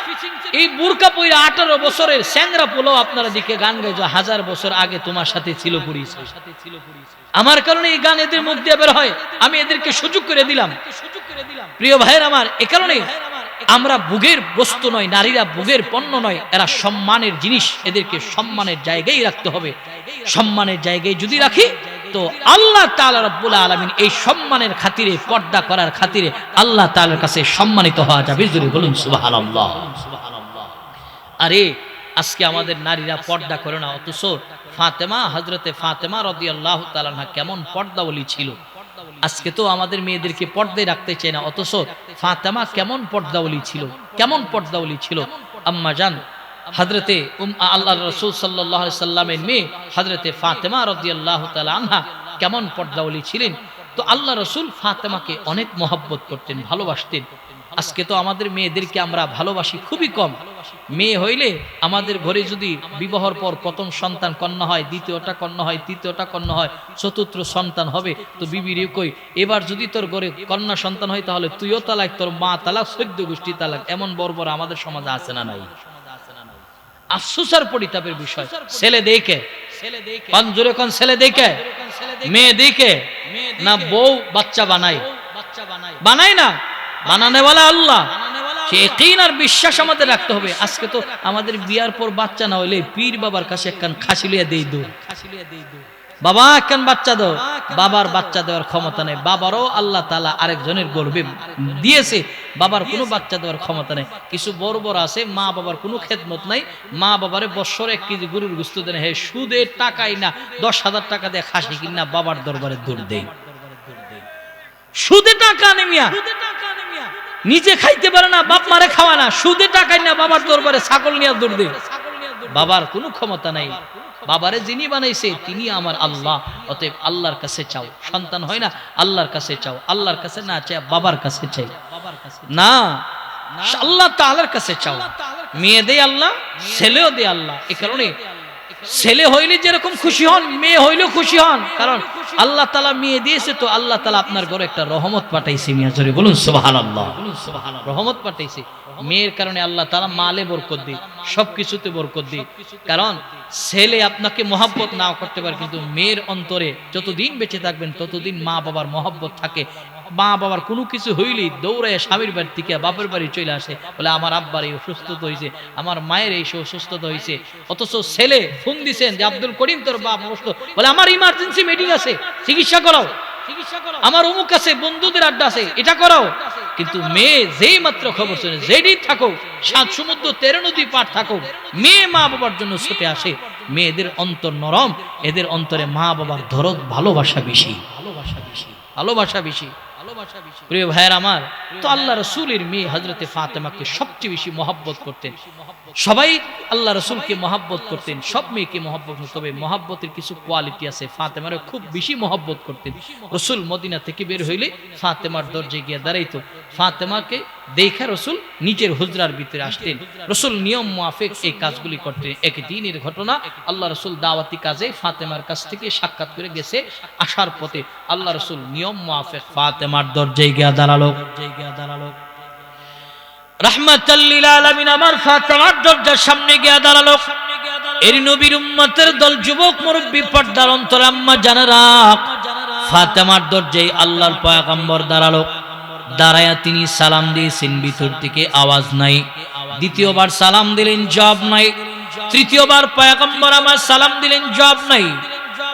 এই বুরকা পরে 18 বছরের স্যাংরা পোলো আপনারা দিকে গান গায় যে 1000 বছর আগে তোমার সাথে ছিল পরিচয়। আমার কারণে এই গান এদের মুখ দিয়ে বের হয়, আমি এদেরকে সুযোগ করে দিলাম। প্রিয় ভাইয়ের আমার, এ কারণে আমরা ভোগের বস্তু নয়, নারীরা ভোগের পণ্য নয়, এরা সম্মানের জিনিস। এদেরকে সম্মানের জায়গায় রাখতে হবে। সম্মানের জায়গায় যদি রাখি তো আল্লাহ তাআলা রব্বুল আলামিন এই সম্মানের খাতিরে, পর্দা করার খাতিরে আল্লাহ তাআলার কাছে সম্মানিত হওয়া যাবে। জোরে বলুন সুবহানাল্লাহ। আরে আজকে আমাদের নারীরা পর্দা করে না, অথচ ফাতেমা, হযরতে ফাতেমা রাদিয়াল্লাহু তাআলা আনহা কেমন পর্দাওয়ালি ছিল। আজকে তো আমাদের মেয়েদেরকে পর্দায় রাখতে চায় না, অথচ ফাতেমা কেমন পর্দাওয়ালি ছিল, কেমন পর্দাওয়ালি ছিল। আম্মা জান হযরতে আল্লাহর রাসূল সাল্লাল্লাহু আলাইহি সাল্লামের মেয়ে হযরতে ফাতেমা রাদিয়াল্লাহু তাআলা আনহা কেমন পর্দাওয়ালি ছিলেন। তো আল্লাহ রাসূল ফাতেমাকে অনেক মহব্বত করতেন, ভালোবাসতেন। আজকে তো আমাদের মেয়েদেরকে আমরা ভালোবাসি খুবই কম। মেয়ে হইলে আমাদের ঘরে যদি বিবাহর পর প্রথম সন্তান কন্যা হয়, দ্বিতীয়টা কন্যা হয়, তৃতীয়টা কন্যা হয়, চতুর্থ সন্তান হবে, তো বিবির কই এবার যদি তোর ঘরে কন্যা সন্তান হয় তাহলে তুইও তালাক, তোর মা তালাক, 14 গোষ্ঠী তালাক। এমন বর্বর আমাদের সমাজে আছে না নাই? আফসোস আর পরিতাপের বিষয়। ছেলে দেখে কোন জোরে, কোন ছেলে দেখে, মেয়ে দেখে না, বউ বাচ্চা বানায়, বানায় না, বানানে ওয়ালা আল্লাহ। সে ইয়াকিন আর বিশ্বাস আমাদের রাখতে হবে। আজকে তো আমাদের বিয়ার পর বাচ্চা না হইলে পীর বাবার কাছে একখান খাসি লিয়া দেই দূর, বাবা কেন বাচ্চা দাও, বাবার বাচ্চা দেওয়ার ক্ষমতা নেই, বাবারও আল্লাহ তাআলা আরেকজনের গর্ভে দিয়েছে, বাবার কোনো বাচ্চা দেওয়ার ক্ষমতা নেই। কিছু বড় বড় আছে মা বাবার কোনো খেদমত নাই, মা বাবারে বছরে 1 কেজি গরুর গোশত দেন, হে সুদের টাকাই না 10,000 টাকা দিয়ে খাসি কিনা বাবার দরবারে দৌড় দেয়, সুদে টাকা নেমিয়া, নিজে খাইতে পারে না, বাপ মারে খাওয়া না, সুদে টাকাই না বাবার দরবারে ছাগল নিয়ে দৌড় দেয়। বাবার কোনো ক্ষমতা নাই, বাবারে যিনি বানাইছে তিনি আমার আল্লাহ। অতএব আল্লাহর কাছে চাও, সন্তান হয় না আল্লাহর কাছে চাও, আল্লাহর কাছে না চাই বাবার কাছে চাই, না আল্লাহ তাআলার কাছে চাও। মেয়ে দেয় আল্লাহ, ছেলেও দেয় আল্লাহ। এই কারণে ছেলে হইলে যেরকম খুশি হন, মেয়ে হইলেও খুশি হন, কারণ আল্লাহ তাআলা মেয়ে দিয়েছে তো আল্লাহ তাআলা আপনার ঘরে একটা রহমত পাঠাইছে। মিয়া জোরে বলুন সুবহানাল্লাহ, রহমত পাঠাইছে। মেয়ের কারণে আল্লাহ তাআলা মালে বরকত দেয়, সবকিছুতে বরকত দেয়। কারণ ছেলে আপনাকে মহব্বত নাও করতে পারে, কিন্তু মেয়ের অন্তরে যতদিন বেঁচে থাকবেন ততদিন মা বাবার মহব্বত থাকে। মা বাবার কোনো কিছু হইলেই দৌড়ায় স্বামীর বাড়ি থেকে বাপের বাড়ি চলে আসে, বলে আমার আব্বার এই অসুস্থতা হয়েছে, আমার মায়ের এই অসুস্থতা হয়েছে। অথচ ছেলে ফোন দিছেন যে আব্দুল করিম তোর বাপ অসুস্থ, বলে আমার ইমার্জেন্সি মিটিং আছে, চিকিৎসা করাও, আমার অমুক আছে, বন্ধুদের আড্ডা আছে, এটা করাও। কিন্তু মেয়ে যেই মাত্র খবর শুনে, যেদিন থাকো 7 সমুদ্র 13 নদী পার থাকো, মেয়ে মা বাবার জন্য ছুটে আসে। মেয়েদের অন্তর নরম, এদের অন্তরে মা বাবার দরদ ভালোবাসা বেশি, ভালোবাসা বেশি। প্রিয় ভাইয়ের আমার, তো আল্লাহ রাসূলের মেয়ে হযরতে ফাতেমাকে সবচেয়ে বেশি মহব্বত করতেন। সবাই আল্লাহ রাসূলকে মহব্বত করতেন, সব মেয়েকে মহব্বত করতেন, তবে মহব্বতের কিছু কোয়ালিটি আছে। ফাতেমারে খুব বেশি মহব্বত করতেন। রাসূল মদিনা থেকে বের হইলে ফাতেমার দরজায় গিয়ে দাঁড়াইতো, ফাতেমাকে দেখা রাসূল নিজের হুজরার ভিতরে আসতেন। রাসূল নিয়ম মুআফিক এই কাজগুলি করতেন। একদিনের ঘটনা, আল্লাহ রাসূল দাওয়াতি কাজে ফাতেমার কাছ থেকে সাক্ষাৎ করে গেছে, আসার পথে আল্লাহ রাসূল নিয়ম মুআফিক ফাতেমার দরজায় গিয়ে দাঁড়ালো। রাহমাতাল লিল আলামিন আমার ফাতেমার দরজার সামনে গিয়ে দাঁড়ালো। এর নবীর উম্মতের দল, যুবক মুরব্বি, পর্দার অন্তরে আম্মা জানেরা, ফাতেমার দরজায় আল্লাহর পয়গম্বর দাঁড়ালো। দাঁড়ায়া তিনি সালাম দিয়েছেন, ভিতর থেকে আওয়াজ নাই। দ্বিতীয়বার সালাম দিলেন, জবাব নাই। তৃতীয়বার পয়গম্বর আমার সালাম দিলেন, জবাব নাই।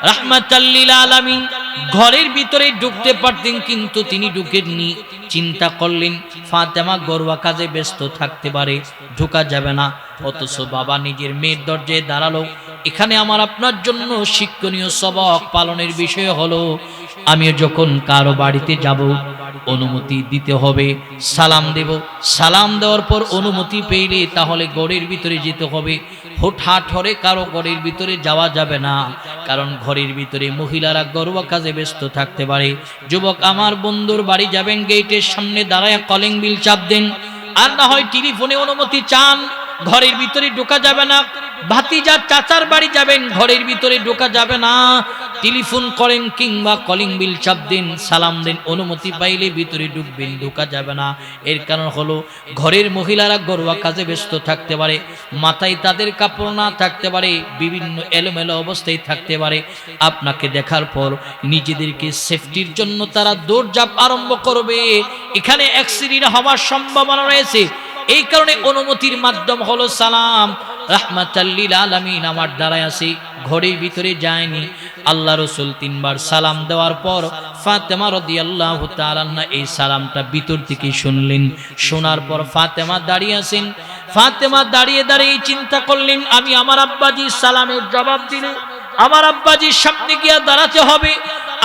রাহমাতাল লিল আলামিন ঘরের ভিতরে ঢুকতে পারতেন, কিন্তু তিনি ঢুকেননি। চিন্তা করলেন ফাতেমা ঘরোয়া কাজে ব্যস্ত থাকতে পারে, ঢোকা যাবে না। অথচ বাবা নিজের মেয়ের দরজায় দাঁড়ালো। এখানে আমার আপনার জন্য শিক্ষণীয় সবক পালনের বিষয় হলো, আমিও যখন কারো বাড়িতে যাব অনুমতি দিতে হবে, সালাম দেব। সালাম দেওয়ার পর অনুমতি পেলে তাহলে ঘরের ভিতরে যেতে হবে। হুটহাট হরে কারো ঘরের ভিতরে যাওয়া যাবে না, কারণ ঘরের ভিতরে মহিলারা ঘরোয়া কাজে ব্যস্ত থাকতে পারে। যুবক আমার বন্ধুর বাড়ি যাবেন, গেটের সামনে দাঁড়ায় কলিং বিল চাপ দেন, আর না হয় টেলিফোনে অনুমতি চান, ঘরের ভিতরে ঢোকা যাবে না। ভাতিজা চাচার বাড়ি যাবেন, ঘরের ভিতরে ঢোকা যাবে না। টেলিফোন করেন কিংবা কলিং বিল চাপ দিন, সালাম দিন, অনুমতি পাইলে ভিতরে ঢুকবেন, ঢোকা যাবে না। এর কারণ হলো ঘরের মহিলারা ঘরোয়া কাজে ব্যস্ত থাকতে পারে, মাথায় তাদের কাপড় না থাকতে পারে, বিভিন্ন এলোমেলো অবস্থায় থাকতে পারে। আপনাকে দেখার পর নিজেদেরকে সেফটির জন্য তারা দৌড়ঝাঁপ আরম্ভ করবে, এখানে অ্যাক্সিডেন্ট হওয়ার সম্ভাবনা রয়েছে। এই কারণে অনুমতির মাধ্যম হলো সালাম। রাহমাতাল লিল আলামিন আমার দাঁড়ায় আছি, ঘরের ভিতরে যায়নি। আল্লাহ রাসূল 3 বার সালাম দেওয়ার পর ফাতেমা রাদিয়াল্লাহু তাআলা আনহা এই সালামটা ভিতর থেকে শুনলেন। শোনার পর ফাতেমা দাঁড়িয়ে আছেন। ফাতেমা দাঁড়িয়ে দাঁড়িয়ে চিন্তা করলেন, আমি আমার আব্বাজির সালামের জবাব দিলে আমার আব্বাজির সামনে গিয়ে দাঁড়াতে হবে,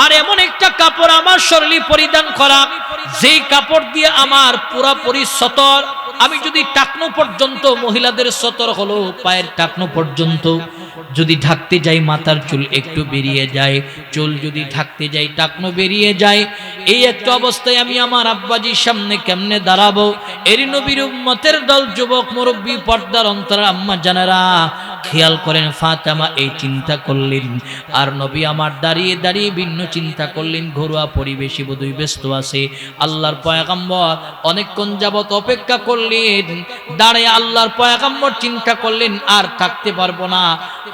আর এমন একটা কাপড় আমার শরীরে পরিধান করা যেই কাপড় দিয়ে আমার পুরোপুরি সতর, আমি যদি টাকনো পর্যন্ত, মহিলাদের সতর হলো পায়ের টাকনো পর্যন্ত, যদি ঢাকতে যাই মাথার চুল একটু বেরিয়ে যায়, চুল যদি ঢাকতে যাই টাকনো বেরিয়ে যায়। এই একটা অবস্থায় আমি আমার আব্বাজির সামনে কেমনে দাঁড়াবো? এর নবীর উম্মতের দল, যুবক মুরব্বী, পর্দার অন্তরে আম্মা জানেরা, খেয়াল করেন ফাতেমা এই চিন্তা করলেন, আর নবী আমার দাঁড়িয়ে দাঁড়িয়ে ভিন্ন চিন্তা করলেন। ঘরোয়া পরিবেশে বোধহয় ব্যস্ত আছে। আল্লাহর পয়গম্বর অনেকক্ষণ যাবত অপেক্ষা করলেন, দাঁড়িয়ে আল্লাহর পয়গম্বর চিন্তা করলেন আর থাকতে পারবো না।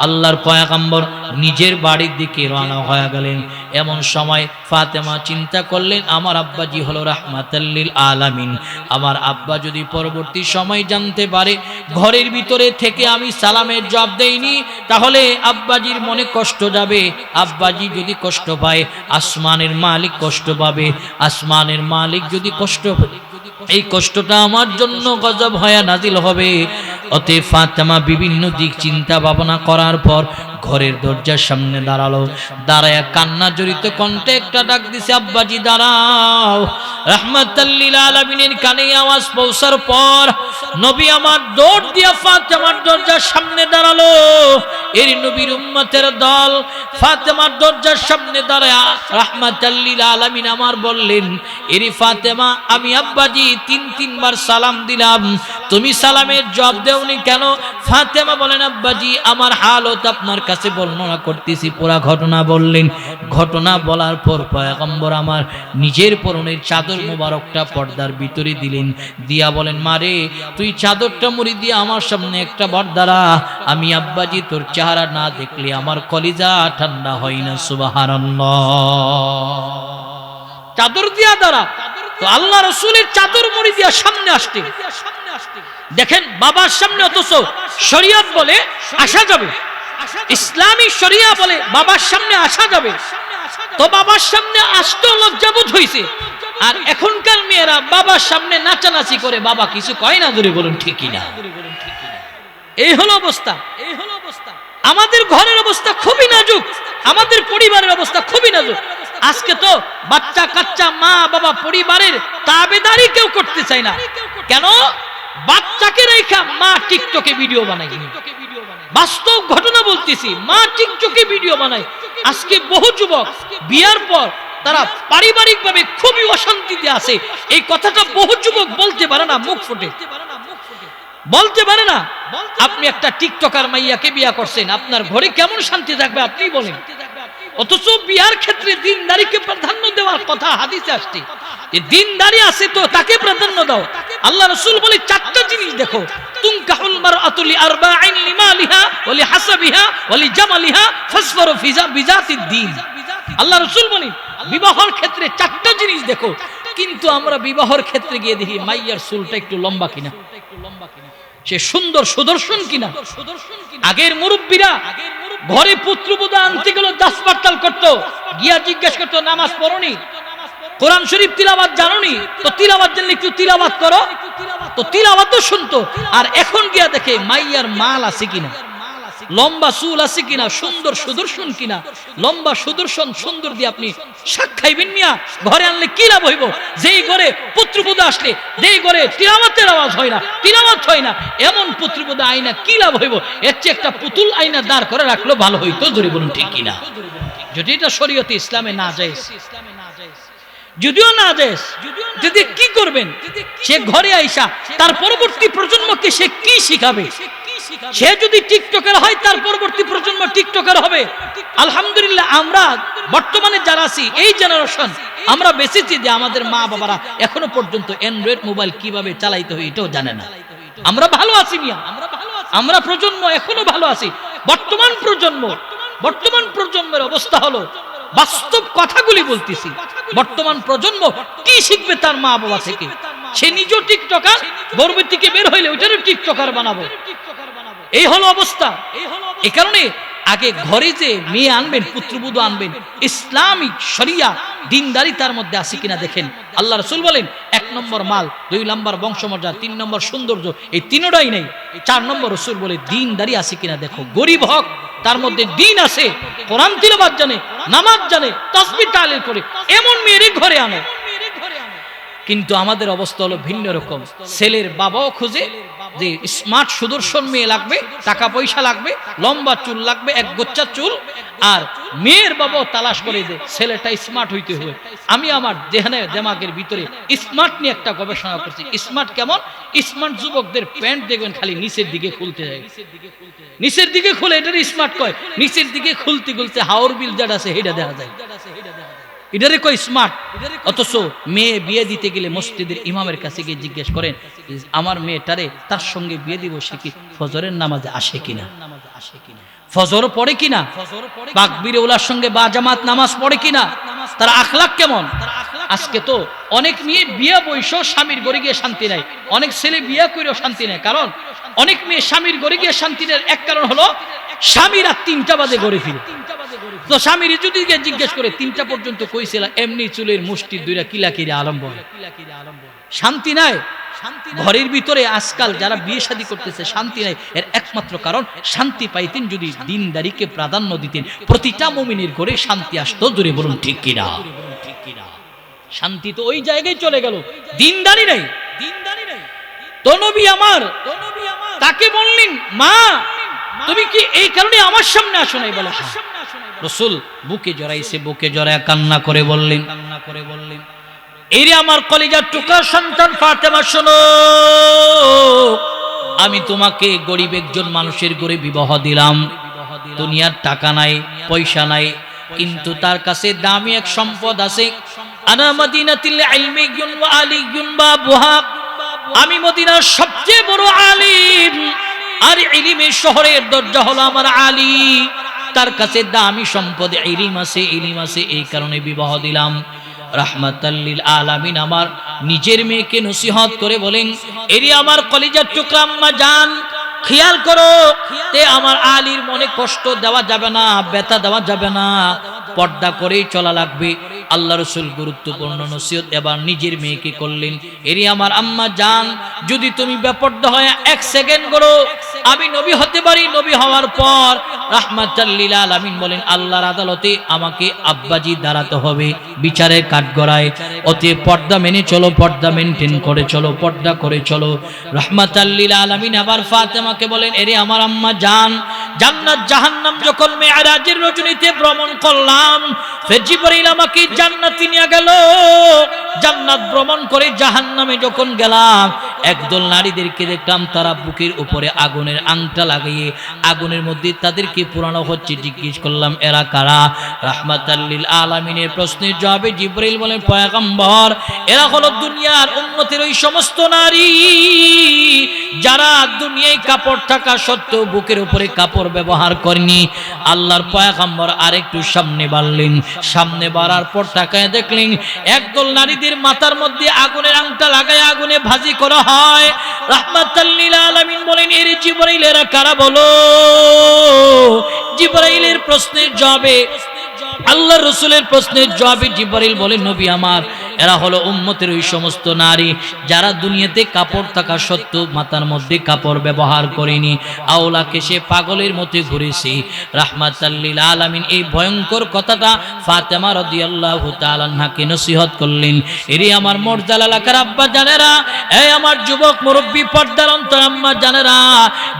আল্লাহর পয়গম্বর নিজের বাড়ির দিকে রওনা হয়ে গেলেন। এমন সময় ফাতেমা চিন্তা করলেন আমার আব্বাজি হলো রাহমাতাল লিল আলামিন, আমার আব্বা যদি পরবর্তী সময় জানতে পারে ঘরের ভিতরে থেকে আমি সালামের জবাব দেইনি, তাহলে আব্বাজির মনে কষ্ট যাবে। আব্বাজি যদি কষ্ট পায় আসমানের মালিক কষ্ট পাবে, আসমানের মালিক যদি কষ্ট পায় এই কষ্টটা আমার জন্য গজব হয়ে নাজিল হবে। অতএব ফাতেমা বিভিন্ন দিক চিন্তা ভাবনা করার পর ঘরের দরজার সামনে দাঁড়ালো। দাঁড়ায়া কান্না জড়িত কণ্ঠে একটা ডাক দিছে, আব্বাজি দাঁড়াও। রাহমাতাল লিল আলামিনের কানে আওয়াজ পৌঁছার পর নবী আমার দৌড় দিয়া ফাতেমার দরজার সামনে দাঁড়ালো। এর নবীর উম্মতের দল ফাতেমার দরজার সামনে দাঁড়ায়া রাহমাতাল লিল আলামিন আমার বললেন, এরে ফাতেমা আমি আব্বাজি তিনবার সালাম দিলাম, তুমি সালামের জবাব দেওনি কেন? ফাতেমা বলেন, আব্বাজি আমার হালত আপনার কাছে বর্ণনা করতেছি। পুরা ঘটনা বললেন। ঘটনা বলার পর পয়গম্বর আমার নিজের পরনের চাদর মোবারকটা পর্দার ভিতরে দিলেন, দিয়া বলেন, মারে তুই চাদরটা মুড়ি দিয়ে আমার সামনে একটা বার দাঁড়া, আমি আব্বাজি তোর চেহারা না দেখলে আমার কলিজা ঠান্ডা হয় না। সুবহানাল্লাহ। চাদর দিয়া দাঁড়া, তো আল্লাহ রাসূলের চাদর মুড়ি দিয়া সামনে আসতে দেখেন বাবার সামনে, অথচ শরীয়ত বলে আসা যাবে, ইসলামী শরিয়া বলে বাবার সামনে আসা যাবে, তো বাবার সামনে আসতেও লজ্জাবোধ হইছে। আর এখনকার মেয়েরা বাবার সামনে নাচানাচি করে, বাবা কিছু কয় না, ধরে বলুন ঠিক কিনা? এই হলো অবস্থা। আমাদের ঘরের অবস্থা খুবই নাজুক, আমাদের পরিবারের অবস্থা খুবই নাজুক। আজকে তো বাচ্চা কাচ্চা মা বাবা পরিবারের তাবেদারি কেউ করতে চায় না। কেন? বাচ্চাকে রেখা মা টিকটকে ভিডিও বানায়। বাস্তব ঘটনা বলতেছি, মা টিকটকে ভিডিও বানায়। আজকে বহু যুবক বিয়ার পর তারা পারিবারিকভাবে খুবই অশান্তিতে আছে। এই কথাটা বহু যুবক বলতে পারে না, মুখ ফুটে বলতে পারে না। আপনি একটা টিকটকার মাইয়াকে বিয়া করছেন, আপনার ঘরে কেমন শান্তি থাকবে আপনি বলেন? অথচ বিয়ার ক্ষেত্রে দিনদারিকে প্রাধান্য দেওয়ার কথা হাদিসে আসছে। দিনদারি আছে তো তাকে প্রাধান্য দাও। আল্লাহ রাসূল বলে চারটা জিনিস দেখো, তুনকাহুল মারআতু লিআরবাইন লিমালিহা ওয়া লিহাসাবিহা ওয়া লিজামালিহা ফাসফারু বিজাতিদ দ্বীন। আল্লাহ রাসূল বলে বিবাহের ক্ষেত্রে চারটা জিনিস দেখো, কিন্তু আমরা বিবাহের ক্ষেত্রে গিয়ে দেখি মাইয়ার চুলটা একটু লম্বা কিনা, সে সুন্দর সুদর্শন কিনা। আগের মুরব্বীরা ঘরে পুত্রবধূ আনতে গেল দাস পাতাল করতো, গিয়া জিজ্ঞেস করতো নামাজ পড়নি, কোরআন শরীফ তিলাওয়াত জানোনি, তো তিলাওয়াত জানলে একটু তিলাওয়াত করো, তো তিলাওয়াতও শুনতো। আর এখন গিয়া দেখে মাইয়ার মাল আছে কিনা, লম্বা চুল আছে কিনা, সুন্দর সুদর্শন কিনা। লম্বা সুদর্শন সুন্দর দিয়ে আপনি শাক খাইবেন মিয়া, ঘরে আনলে কি লাভ হইব? যেই ঘরে পুত্রবধূ আসলে, যেই ঘরে তিলাওয়াতের আওয়াজ হয় না, তিলাওয়াত হয় না, এমন পুত্রবধূ আইনা কি লাভ হইব? এর চেয়ে একটা পুতুল আইনা দাঁড় করে রাখলো ভালো হইতো, জোরে বলুন ঠিক কিনা? যদি এটা শরীয়তে ইসলামে না যায়, যদিও না যায়, যদি কি করবেন? সে ঘরে আইসা তার পরবর্তী প্রজন্মকে সে কি শিখাবে? সে যদি টিকটকার হয় তার পরবর্তী প্রজন্ম টিকটকার হবে। আলহামদুলিল্লাহ আমরা বর্তমানে যারা আছি এই জেনারেশন, আমরা বেঁচেছি যে আমাদের মা বাবারা এখনো পর্যন্ত অ্যান্ড্রয়েড মোবাইল কিভাবে চালাইতে হয় এটাও জানে না। আমরা ভালো আছি মিয়া, আমরা প্রজন্ম এখনো ভালো আছি। বর্তমান প্রজন্মের অবস্থা হলো, বাস্তব কথাগুলি বলতেছি, বর্তমান প্রজন্ম কি শিখবে তার মা বাবা থেকে? সে নিজেও টিকটকার, গর্ভবতীকে বের হইলে ওইটারও টিকটকার বানাবো, এই হলো অবস্থা। এই কারণে আগে ঘরে যে মেয়ে আনবেন, পুত্রবধূ আনবেন, ইসলামিক শরিয়া দিনদারি তার মধ্যে আছে কিনা দেখেন। আল্লাহ রাসূল বলেন 1 নম্বর মাল, 2 নম্বর বংশমর্যাদা, 3 নম্বর সৌন্দর্য, এই তিনটাই নেই। 4 নম্বর রাসূল বলে দিনদারি আছে কিনা দেখো। গরিব হক, তার মধ্যে দিন আছে, কোরআন তিলাওয়াত জানে, নামাজ জানে, তাসবিহ তাহলিল করে, এমন মেয়ের ঘরে আনো। কিন্তু আমাদের অবস্থা হলো ভিন্ন রকম। ছেলের বাবাও খুঁজে যে স্মার্ট সুদর্শন মেয়ে লাগবে, টাকা পয়সা লাগবে, লম্বা চুল লাগবে, এক গোচ্ছা চুল, আর মেয়ের বাবাও তালাশ করে যে ছেলেটা স্মার্ট হইতে হবে। আমি আমার দেমাগের ভিতরে স্মার্ট নিয়ে একটা গবেষণা করছি। স্মার্ট কেমন? স্মার্ট যুবকদের প্যান্ট দেখবেন খালি নিচের দিকে খুলতে যায়, নিচের দিকে খুলে, এটার স্মার্ট কয়। নিচের দিকে খুলতে খুলতে হাওর বিল যেটা আছে সেটা দেখা যায়, এটারে কই স্মার্ট। অথচ মেয়ে বিয়ে দিতে গেলে মসজিদের ইমামের কাছে গিয়ে জিজ্ঞেস করেন আমার মেয়েটারে তার সঙ্গে বিয়ে দিব, সে কি ফজরের নামাজে আসে কিনা? ফজর পড়ে কিনা, তাকবীরে উলার সঙ্গে বা জামাত নামাজ পড়ে কিনা, তার আখলাক কেমন। আজকে তো অনেক মেয়ে বিয়ে বয়সেও স্বামীর ঘরে গিয়ে শান্তি নাই, অনেক ছেলে বিয়ে করেও শান্তি নাই। কারণ অনেক মেয়ে স্বামীর ঘরে গিয়ে শান্তি নেই, এক কারণ হলো স্বামীরা 3টা বাজে ঘরে ফিরে। তো স্বামীর যদি জিজ্ঞেস করে 3টা পর্যন্ত কইছিল, এমনি চুলের মুষ্টি দুইটা কিলাকিরি আরম্ভ হয়, শান্তি নাই ঘরের ভিতরে। আজকাল যারা বিয়ে শাদী করতেছে শান্তি নাই, এর একমাত্র কারণ শান্তি পাইতেন যদি দিনদারিকে প্রাধান্য দিতেন, প্রতিটা মুমিনের ঘরে শান্তি আসতো। জোরে বলুন ঠিক কিনা। শান্তি তো ওই জায়গায় চলে গেল, দিনদারি নাই। তো নবী আমার তাকে বললেন, মা তুমি কি এই কারণে আমার সামনে আসো নাই? বলে রাসূল বুকে জড়াইছে, বুকে জড়ায় কান্না করে বললেন, এরে আমার কলিজার টুকরা সন্তান ফাতেমা, শোনো, আমি তোমাকে গরিব একজন মানুষের ঘরে বিবাহ দিলাম। দুনিয়ার টাকা নাই, পয়সা নাই, কিন্তু তার কাছে দামি এক সম্পদ আছে। আনা মদিনাতিল ইলমিয়্যুন ওয়া আলিয়্যুন বাবুহা, আমি মদিনার সবচেয়ে বড় আলিম, আর ইলমের শহরের দরজা হলো আমার আলী। তার কাছে দামি সম্পদ ইলম আছে, ইলম আছে, এই কারণে বিবাহ দিলাম। রাহমাতাল লিল আলামিন আমার নিজের মেয়েকে নসিহত করে বলেন, এরি আমার কলিজার টুকরা আম্মা জান, খেয়াল করো, তে আমার আলীর মনে কষ্ট দেওয়া যাবে না, ব্যথা দেওয়া যাবে না, পর্দা করেই চলা লাগবে। আল্লাহ রাসূল গুরুত্বপূর্ণ নসিহত এবার নিজের মেয়েকে করলেন, এরি আমার আম্মা জান, যদি তুমি বেপর্দা হয় 1 সেকেন্ড করো, আমি নবী হতে পারি। নবী হওয়ার পর রাহমাতাল লিল আলামিন বলেন, আল্লাহর আদালতে আমাকে আব্বাজি দাঁড়াতে হবে বিচারের কাঠগড়ায়। অতএব পর্দা মেনে চলো, পর্দা মেনটেন করে চলো, পর্দা করে চলো। রাহমাতাল লিল আলামিন আবার ফাতেমাকে বলেন, এরে আমার আম্মা জান, জান্নাত জাহান্নাম যখন মেরাজের রজনীতে ভ্রমণ করলাম, ফের জিবরাইল আমাকে জান্নাতে নিয়ে গেল। জান্নাত ভ্রমণ করে জাহান্নামে যখন গেলাম, একদল নারীদেরকে দেখলাম তারা বুকের উপরে আগুনের আংটা লাগিয়ে আগুনের মধ্যে তাদেরকে পোড়ানো হচ্ছে। জিজ্ঞেস করলাম, এরা কারা? রাহমাতাল লিল আলামিনের প্রশ্নের জবাবে জিবরাইল বলেন, পয়গম্বর, এরা হলো দুনিয়ার উম্মতের ওই সমস্ত নারী যারা দুনিয়ায় কাপড় থাকা সত্ত্বেও বুকের উপরে কাপড় ব্যবহার করেনি। আল্লাহর পয়গম্বর আরেকটু সামনে বাড়লেন, সামনে বাড়ার পর তাকায় দেখলেন একদল নারীদের মাথার মধ্যে আগুনের আংটা লাগায় আগুনে ভাজি করা হয়। রাহমাতাল লিল আলামিন বলেন, এরে জিবরাইল, এরা কারা বলো? জিবরাইলের প্রশ্নের জবাবে, আল্লাহর রাসূলের প্রশ্নের জবাবে জিবরাইল বলেন, নবী আমার, এরা হলো উম্মতের ওই সমস্ত নারী যারা দুনিয়াতে কাপড় থাকা সত্ত্বেও মাথার মধ্যে কাপড় ব্যবহার করেনি, আওলাকে সে পাগলের মতো ঘুরেছে। রাহমাতাল লিল আলামিন এই ভয়ঙ্কর কথাটা ফাতেমা রাদিয়াল্লাহু তাআলা আনহাকে নসিহত করলেন। এরে আমার মর্যাদা এলাকার আব্বা জানেরা, এই আমার যুবক মুরব্বী পর্দার অন্তর আম্মা জানেরা,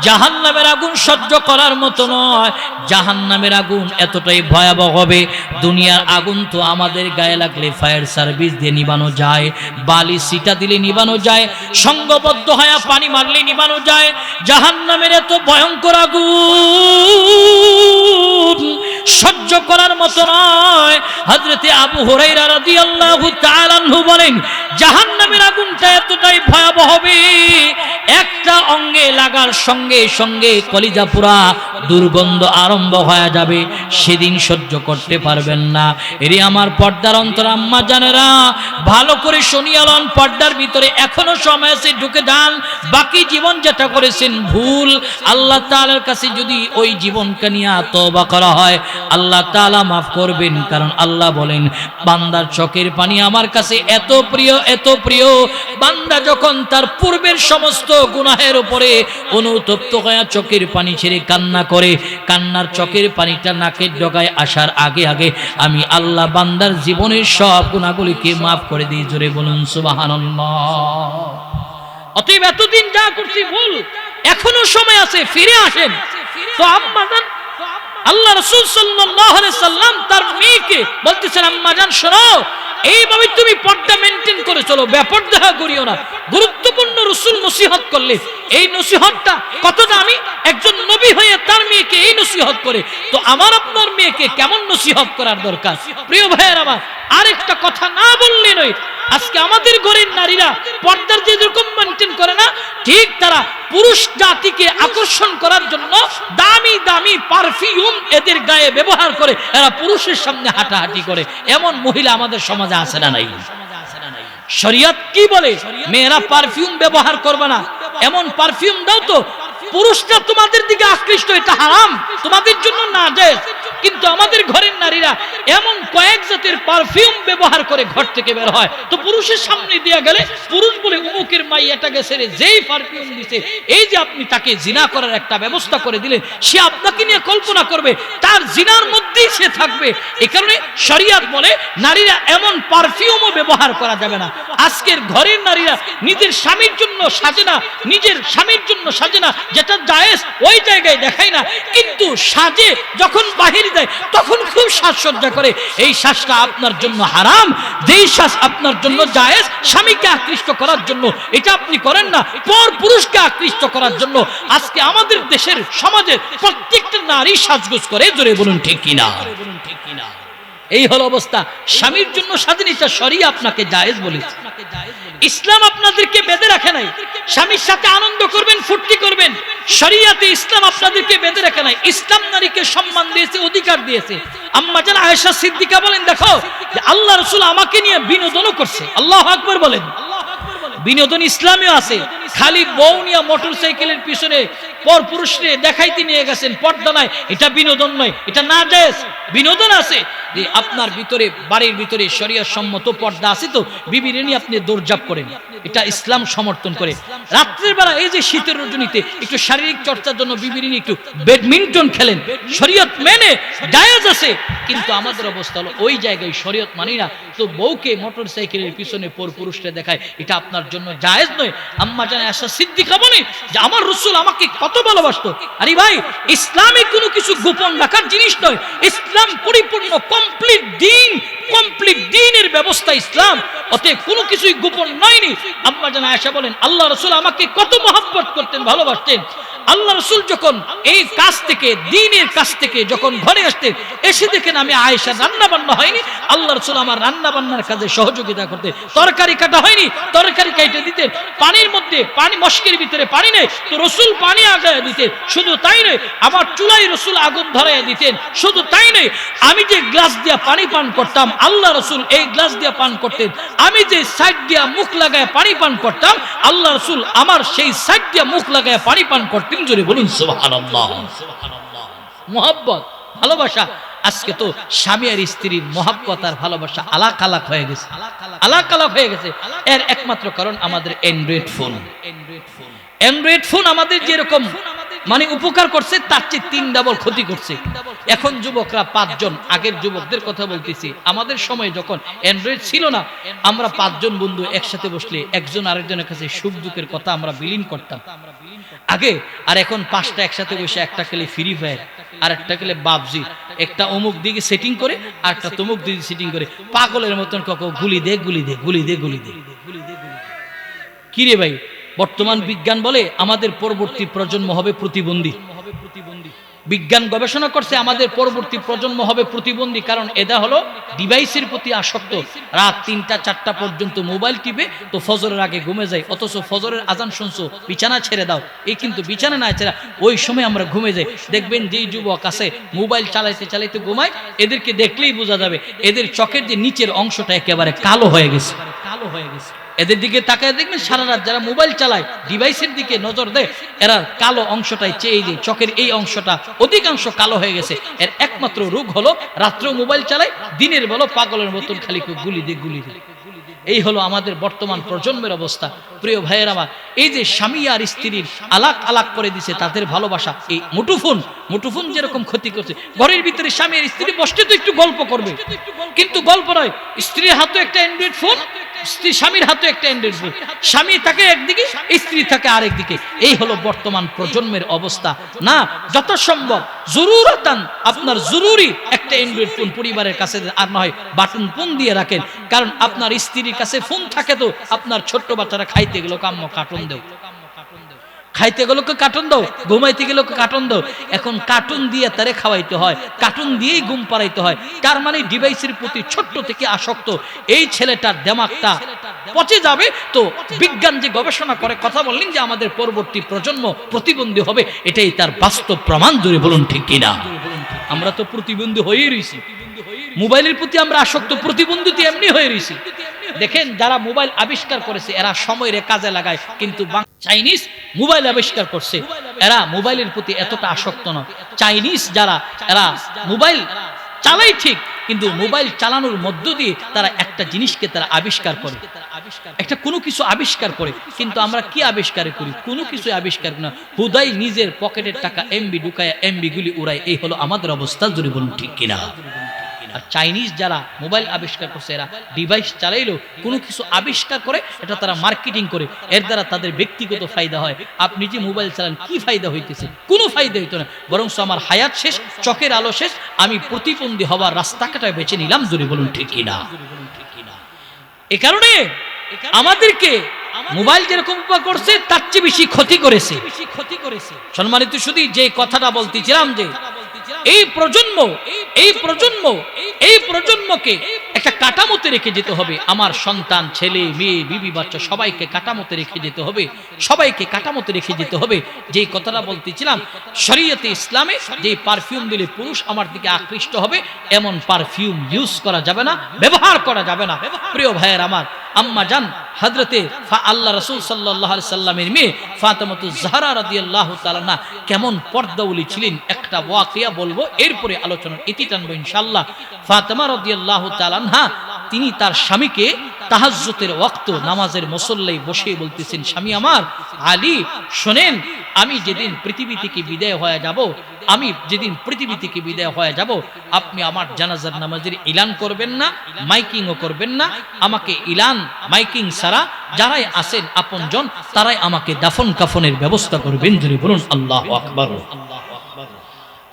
জাহান্নামের আগুন সহ্য করার মতো নয়। জাহান্নামের আগুন এতটাই ভয়াবহ হবে, দুনিয়ার আগুন তো আমাদের গায়ে লাগলে ফায়ার সার্ভিস দিয়ে নিবানো যায়, বালি সিটা দিলে নিবানো যায়, সংঘবদ্ধ হয়ে পানি মারলে নিবানো যায়। জাহান্নামের এত ভয়ঙ্কর আগুন সহ্য করার মতো নয়। হযরতে আবু হুরায়রা রাদিয়াল্লাহু তাআলা আনহু বলেন, জাহান্নামের আগুনটা এতটাই ভয়াবহ হবে, একটা অঙ্গে লাগার সঙ্গে সঙ্গে কলিজা পুরা দুর্গন্ধ আরম্ভ হয়ে যাবে, সেদিন সহ্য করতে পারবেন না। এরে আমার পর্দার অন্তর আম্মা জানেরা, ভালো করে শুনিয়ালন, পর্দার ভিতরে এখনো সময় আছে, ঢুকে যান। বাকি জীবন যেটা করেছেন ভুল, আল্লাহ তাআলার কাছে যদি ওই জীবনকে নিয়ে তওবা করা হয়, আল্লাহ তাআলা মাফ করবেন। কারণ আল্লাহ বলেন, বান্দার চোখের পানি আমার কাছে এত প্রিয়, এত প্রিয়, বান্দা যখন তার পূর্বের সমস্ত গুনাহের উপরে অনুতপ্ত হয়ে চোখের পানি ছেড়ে কান্না করে, কান্নার চোখের পানিটা নাকের ডগায় আসার আগে আগে আমি আল্লাহ বান্দার জীবনের সব গুনাহগুলিকে মাফ করে দিই। জোরে বলুন সুবহানাল্লাহ। অতএব এতদিন যা করছি ভুল, এখনো সময় আছে, ফিরে আসেন। তো আম্মা জান, আল্লাহ রাসূল সাল্লাল্লাহু আলাইহি সাল্লাম তার মেয়েকে বলতেছেন, আম্মা জান শোনো, এইভাবে তুমি পর্দা মেনটেন করে চলো, বেপর্দা করিও না। গুরুত্বপূর্ণ রাসূল নসিহত করলে এই নসিহতটা কতটা, আমি একজন নবী হয়ে তার মেয়েকে এই নসিহত করে, তো আমার আপনার মেয়েকে কেমন নসিহত করার দরকার। প্রিয় ভাইয়ের আমার, আরেকটা কথা না বললে নয়, আজকে আমাদের ঘরের নারীরা পর্দার যেরকম মেনটেন করে না, ঠিক তারা পুরুষ জাতিকে আকর্ষণ করার জন্য দামি দামি পারফিউম এদের গায়ে ব্যবহার করে এরা পুরুষের সামনে হাঁটাহাঁটি করে। এমন মহিলা আমাদের সমাজে আছে না নাই? শরীয়ত কি বলে? মেয়েরা পারফিউম ব্যবহার করবে না। এমন পারফিউম দাও তো পুরুষরা তোমাদের দিকে আকৃষ্ট, এটা হারাম, তোমাদের জন্য নাজায়েজ। কিন্তু আমাদের ঘরের নারীরা এমন কয়েক জাতের পারফিউম ব্যবহার করে ঘর থেকে বের হয়, তো পুরুষের সামনে দিয়া গেলে পুরুষ বলে উমুকের মাইয়াটা গেছে রে, যেই পারফিউম দিছে, এই যে আপনি তাকে জিনা করার একটা ব্যবস্থা করে দিলেন, সে আপনাকে নিয়ে কল্পনা করবে, তার জিনার মধ্যেই সে থাকবে। এই কারণে শরীয়ত বলে নারীরা এমন পারফিউমও ব্যবহার করা যাবে না। আজকের ঘরের নারীরা নিজের স্বামীর জন্য সাজে না, নিজের স্বামীর জন্য সাজে না, যেটা জায়েজ ওই জায়গায় দেখায় না, কিন্তু সাজে যখন বাহির দেয় তখন খুব সাজসজ্জা করে। এই সাজটা আপনার জন্য হারাম, যেই সাজ আপনার জন্য জায়েজ স্বামীকে আকৃষ্ট করার জন্য, এটা আপনি করেন না পর পুরুষকে আকৃষ্ট করার জন্য। আজকে আমাদের দেশের সমাজের প্রত্যেকটা নারী সাজগোজ করে, জোরে বলুন ঠিক কিনা? এই হলো অবস্থা। স্বামীর জন্য স্বাধীন, এটা শরীয়ত আপনাকে জায়েজ বলেছে। ইসলাম আপনাদেরকে বেঁধে রাখে নাই স্বামীর সাথে আনন্দ করবেন, ফুর্তি করবেন। শরীয়তে ইসলাম আপনাদেরকে বেঁধে রাখে নাই। ইসলাম নারীকে সম্মান দিয়েছে, অধিকার দিয়েছে। আম্মা জান আয়েশা সিদ্দিকা বলেন, দেখো যে আল্লাহ রাসূল আমাকে নিয়ে বিনোদনও করছে। আল্লাহু আকবার বলেন। বিনোদন ইসলামেও আছে। খালি বউ নিয়ে মোটরসাইকেলের পিছনে পর পুরুষরে দেখাইতে নিয়ে গেছেন, পর্দা নাই, এটা বিনোদন নয়, এটা নাজায়েজ। বিনোদন আছে যে আপনার ভিতরে, বাড়ির ভিতরে শরীয়ত সম্মত পর্দা আছে, তো বিবিরে নিয়ে আপনি দৌড়ঝাঁপ করেন, এটা ইসলাম সমর্থন করে। রাত্রের বেলা এই যে শীতের রজনীতে একটু শারীরিক চর্চার জন্য বিবিরে নিয়ে একটু ব্যাডমিন্টন খেলেন, শরীয়ত মেনে জায়েজ আছে। কিন্তু আমাদের অবস্থা হলো ওই জায়গায় শরীয়ত মানি না, তো বউকে মোটরসাইকেলের পিছনে পর পুরুষরে দেখায়, এটা আপনার জন্য জায়েজ নয়। আম্মা জান আয়েশা সিদ্দিকা বলে যে আমার রাসূল আমাকে কত ভালোবাসতো। আরে ভাই, ইসলামে কোনো কিছু গোপন রাখার জিনিস নয়। ইসলাম পরিপূর্ণ কমপ্লিট দিন, কমপ্লিট দিনের ব্যবস্থা ইসলাম, অতএব কোনো কিছুই গোপন নয়নি। আম্মা জান আয়েশা বলেন আল্লাহ রাসূল আমাকে কত মহব্বত করতেন, ভালোবাসতেন। আল্লাহ রাসূল যখন এই কাজ থেকে, দ্বীনের কাজ থেকে যখন ঘরে আসতেন, এসে দেখেন আমি আয়েশা রান্না বান্না হয়নি, আল্লাহ রাসূল আমার রান্না বান্নার কাজে সহযোগিতা করতেন। তরকারি কাটা হয়নি, তরকারি কাটে দিতেন। পানির মধ্যে পানি, মশকের ভিতরে পানি নেই, তো রাসূল পানি আগায় দিতেন। শুধু তাই নয়, আমার চুলায় রাসূল আগুন ধরাইয়া দিতেন। শুধু তাই নয়, আমি যে গ্লাস দিয়া পানি পান করতাম, আল্লাহ রাসূল এই গ্লাস দিয়া পান করতেন। আমি যে সাইড দিয়া মুখ লাগায় পানি পান করতাম, আল্লাহ রাসূল আমার সেই সাইড দিয়া মুখ লাগায় পানি পান করতেন। জোরে বলুন সুবহানাল্লাহ। মুহাব্বত, ভালোবাসা। আজকে তো স্বামী আর স্ত্রীর মুহাব্বত আর ভালোবাসা আলাক আলাক হয়ে গেছে, আলাক আলাক হয়ে গেছে। এর একমাত্র কারণ আমাদের অ্যান্ড্রয়েড ফোন। অ্যান্ড্রয়েড ফোন আমাদের যেরকম মানে উপকার করছে, তার চেয়ে 3 ডাবল ক্ষতি করছে। এখন যুবকরা 5 জন, আগের যুবকদের কথা বলতেছি, আমাদের সময় যখন অ্যান্ড্রয়েড ছিল না, আমরা 5 জন বন্ধু একসাথে বসলে একজন আরেকজনের কাছে সুখ দুঃখের কথা আমরা বিলীন করতাম আগে। আর এখন 5টা একসাথে বসে, একটা খেলে ফ্রি ফায়ার, আর একটা খেলে পাবজি, একটা অমুক দিকে সেটিং করে আর একটা তমুক দিকে সেটিং করে, পাগলের মতন কক গুলি দে গুলি দে গুলি দে গুলি দে। কি রে ভাই, বর্তমান বিজ্ঞান বলে আমাদের পরবর্তী প্রজন্ম হবে প্রতিবন্ধী। বিজ্ঞান গবেষণা করছে আমাদের পরবর্তী প্রজন্ম হবে প্রতিবন্ধী, কারণ এরা হলো ডিভাইসের প্রতি আসক্ত। রাত 3টা 4টা পর্যন্ত মোবাইল টিপে, তো ফজরের আগে ঘুমে যায়। অথচ ফজরের আজান শুনছো, বিছানা ছেড়ে দাও, এই কিন্তু বিছানা না ছেড়া, ওই সময় আমরা ঘুমে যাই। দেখবেন যেই যুবক আছে মোবাইল চালাইতে চালাইতে ঘুমায়, এদেরকে দেখলেই বোঝা যাবে এদের চোখের যে নিচের অংশটা একেবারে কালো হয়ে গেছে, কালো হয়ে গেছে। এদের দিকে তাকায় দেখবেন সারা রাত যারা মোবাইল চালায়, ডিভাইসের দিকে নজর দেয়, এরা কালো অংশটাই চেয়ে যায়, চোখের এই অংশটা অধিকাংশ কালো হয়ে গেছে। এর একমাত্র রোগ হলো রাত্রেও মোবাইল চালায়, দিনের বেলা পাগলের মতন খালি গুলি দিয়ে গুলি দিয়ে। এই হলো আমাদের বর্তমান প্রজন্মের অবস্থা। প্রিয় ভাইয়েরা আমার, এই যে স্বামী আর স্ত্রীর আলাক আলাক করে দিছে তাদের ভালোবাসা, এই মুঠোফোন যেরকম ক্ষতি করছে। ঘরের ভিতরে স্বামী আর স্ত্রী বসতে তো একটু গল্প করবে, কিন্তু গল্প নয়, স্ত্রীর হাতে একটা অ্যান্ড্রয়েড ফোন, স্বামীর হাতে একটা অ্যান্ড্রয়েড ফোন, স্বামী থাকে একদিকে, স্ত্রী থাকে আরেক দিকে। এই হলো বর্তমান প্রজন্মের অবস্থা। না, যত সম্ভব জরুরতান আপনার জরুরি একটা অ্যান্ড্রয়েড ফোন পরিবারের কাছে, আর না হয় বাটন ফোন দিয়ে রাখেন। কারণ আপনার স্ত্রীর কাছে ফোন থাকে, তো আপনার ছোট্ট বাচ্চারা খাইতে গেল কাম্য কার্টুন দেও, খাইতে গেল কার্টুন দাও, ঘুমাইতে গেল কার্টুন দাও। এখন কার্টুন দিয়ে তারে খাওয়াইতে হয়, কার্টুন দিয়েই ঘুম পাড়াইতে হয়। তার মানে ডিভাইসের প্রতি ছোট্ট থেকে আসক্ত। এই ছেলেটার দিমাগটা পচে যাবে। তো বিজ্ঞান যে গবেষণা করে কথা বললেন যে আমাদের পরবর্তী প্রজন্ম প্রতিবন্ধী হবে, এটাই তার বাস্তব প্রমাণ। জোরে বলুন ঠিক কিনা? আমরা তো প্রতিবন্ধী হয়েই রয়েছি, মোবাইলের প্রতি আমরা আসক্ত, প্রতিবন্ধী তো এমনি হয়ে রয়েছি। দেখেন যারা মোবাইল আবিষ্কার করেছে এরা সময়ের কাজে লাগায়, কিন্তু চাইনিজ মোবাইল আবিষ্কার করছে, এরা মোবাইলের প্রতি এতটা আসক্ত নয়। চাইনিজ যারা, এরা মোবাইল চালাই ঠিক, কিন্তু মোবাইল চালানোর মধ্য দিয়ে তারা একটা জিনিসকে তারা আবিষ্কার করে, একটা কোনো কিছু আবিষ্কার করে। কিন্তু আমরা কি আবিষ্কার করি? কোনো কিছু আবিষ্কার না, হুদাই নিজের পকেটের টাকা এমবি ঢুকায় এমবি গুলি উড়ায়। এই হলো আমাদের অবস্থা। জোরে বলুন ঠিক কিনা? আর চাইনিজ যারা মোবাইল আবিষ্কার করছে, এরা ডিভাইস চালাইলেও কোনো কিছু আবিষ্কার করে, এটা তারা মার্কেটিং করে, এর দ্বারা তাদের ব্যক্তিগত ফায়দা হয়। আপনি যে মোবাইল চালান কি ফায়দা হইতেছে? কোনো ফায়দা হইতো না, বরং আমার হায়াত শেষ, চোখের আলো শেষ, আমি প্রতিবন্ধী হওয়ার রাস্তাটাই বেছে নিলাম। জোরে বলুন ঠিক কিনা? এ কারণে আমাদেরকে মোবাইল যেরকম উপকার করছে তার চেয়ে বেশি ক্ষতি করেছে। সম্মানিত শুধু যে কথাটা বলতেছিলাম যে এই প্রজন্মকে একটা কাঠামোতে রেখে যেতে হবে। আমার সন্তান, ছেলে মেয়ে, বিবি বাচ্চা সবাইকে কাঠামোতে রেখে যেতে হবে, সবাইকে কাঠামোতে রেখে যেতে হবে। যেই কথাটা বলতেছিলাম, শরীয়তে ইসলামে যেই পারফিউম দিলে পুরুষ আমার দিকে আকৃষ্ট হবে, এমন পারফিউম ইউজ করা যাবে না, ব্যবহার করা যাবে না। প্রিয় ভাইয়ের আমার, আম্মা জান হযরতে আল্লাহ রাসূল সাল্লাল্লাহু আলাইহি সাল্লামের মেয়ে ফাতেমাতুজ জাহরা রাদিয়াল্লাহু তাআলা না কেমন পর্দাওয়ালি ছিলেন, একটা ওয়াকিয়া বলবো, এরপরে আলোচনার ইতি টানবো ইনশাআল্লাহ। ফাতেমা রাদিয়াল্লাহু তাআলা তিনি তার স্বামীকে তাহাজ্জুদের ওয়াক্ত নামাজের মুসল্লায় বসে বলতেছেন, স্বামী আমার আলী শোনেন, আমি যেদিন পৃথিবী থেকে বিদায় হয়ে যাব, আপনি আমার জানাজার নামাজের ইলান করবেন না, মাইকিংও করবেন না। আমাকে ইলান মাইকিং ছাড়া যারাই আছেন আপনজন, তারাই আমাকে দাফন কাফনের ব্যবস্থা করবেন। জোরে বলুন আল্লাহু আকবার।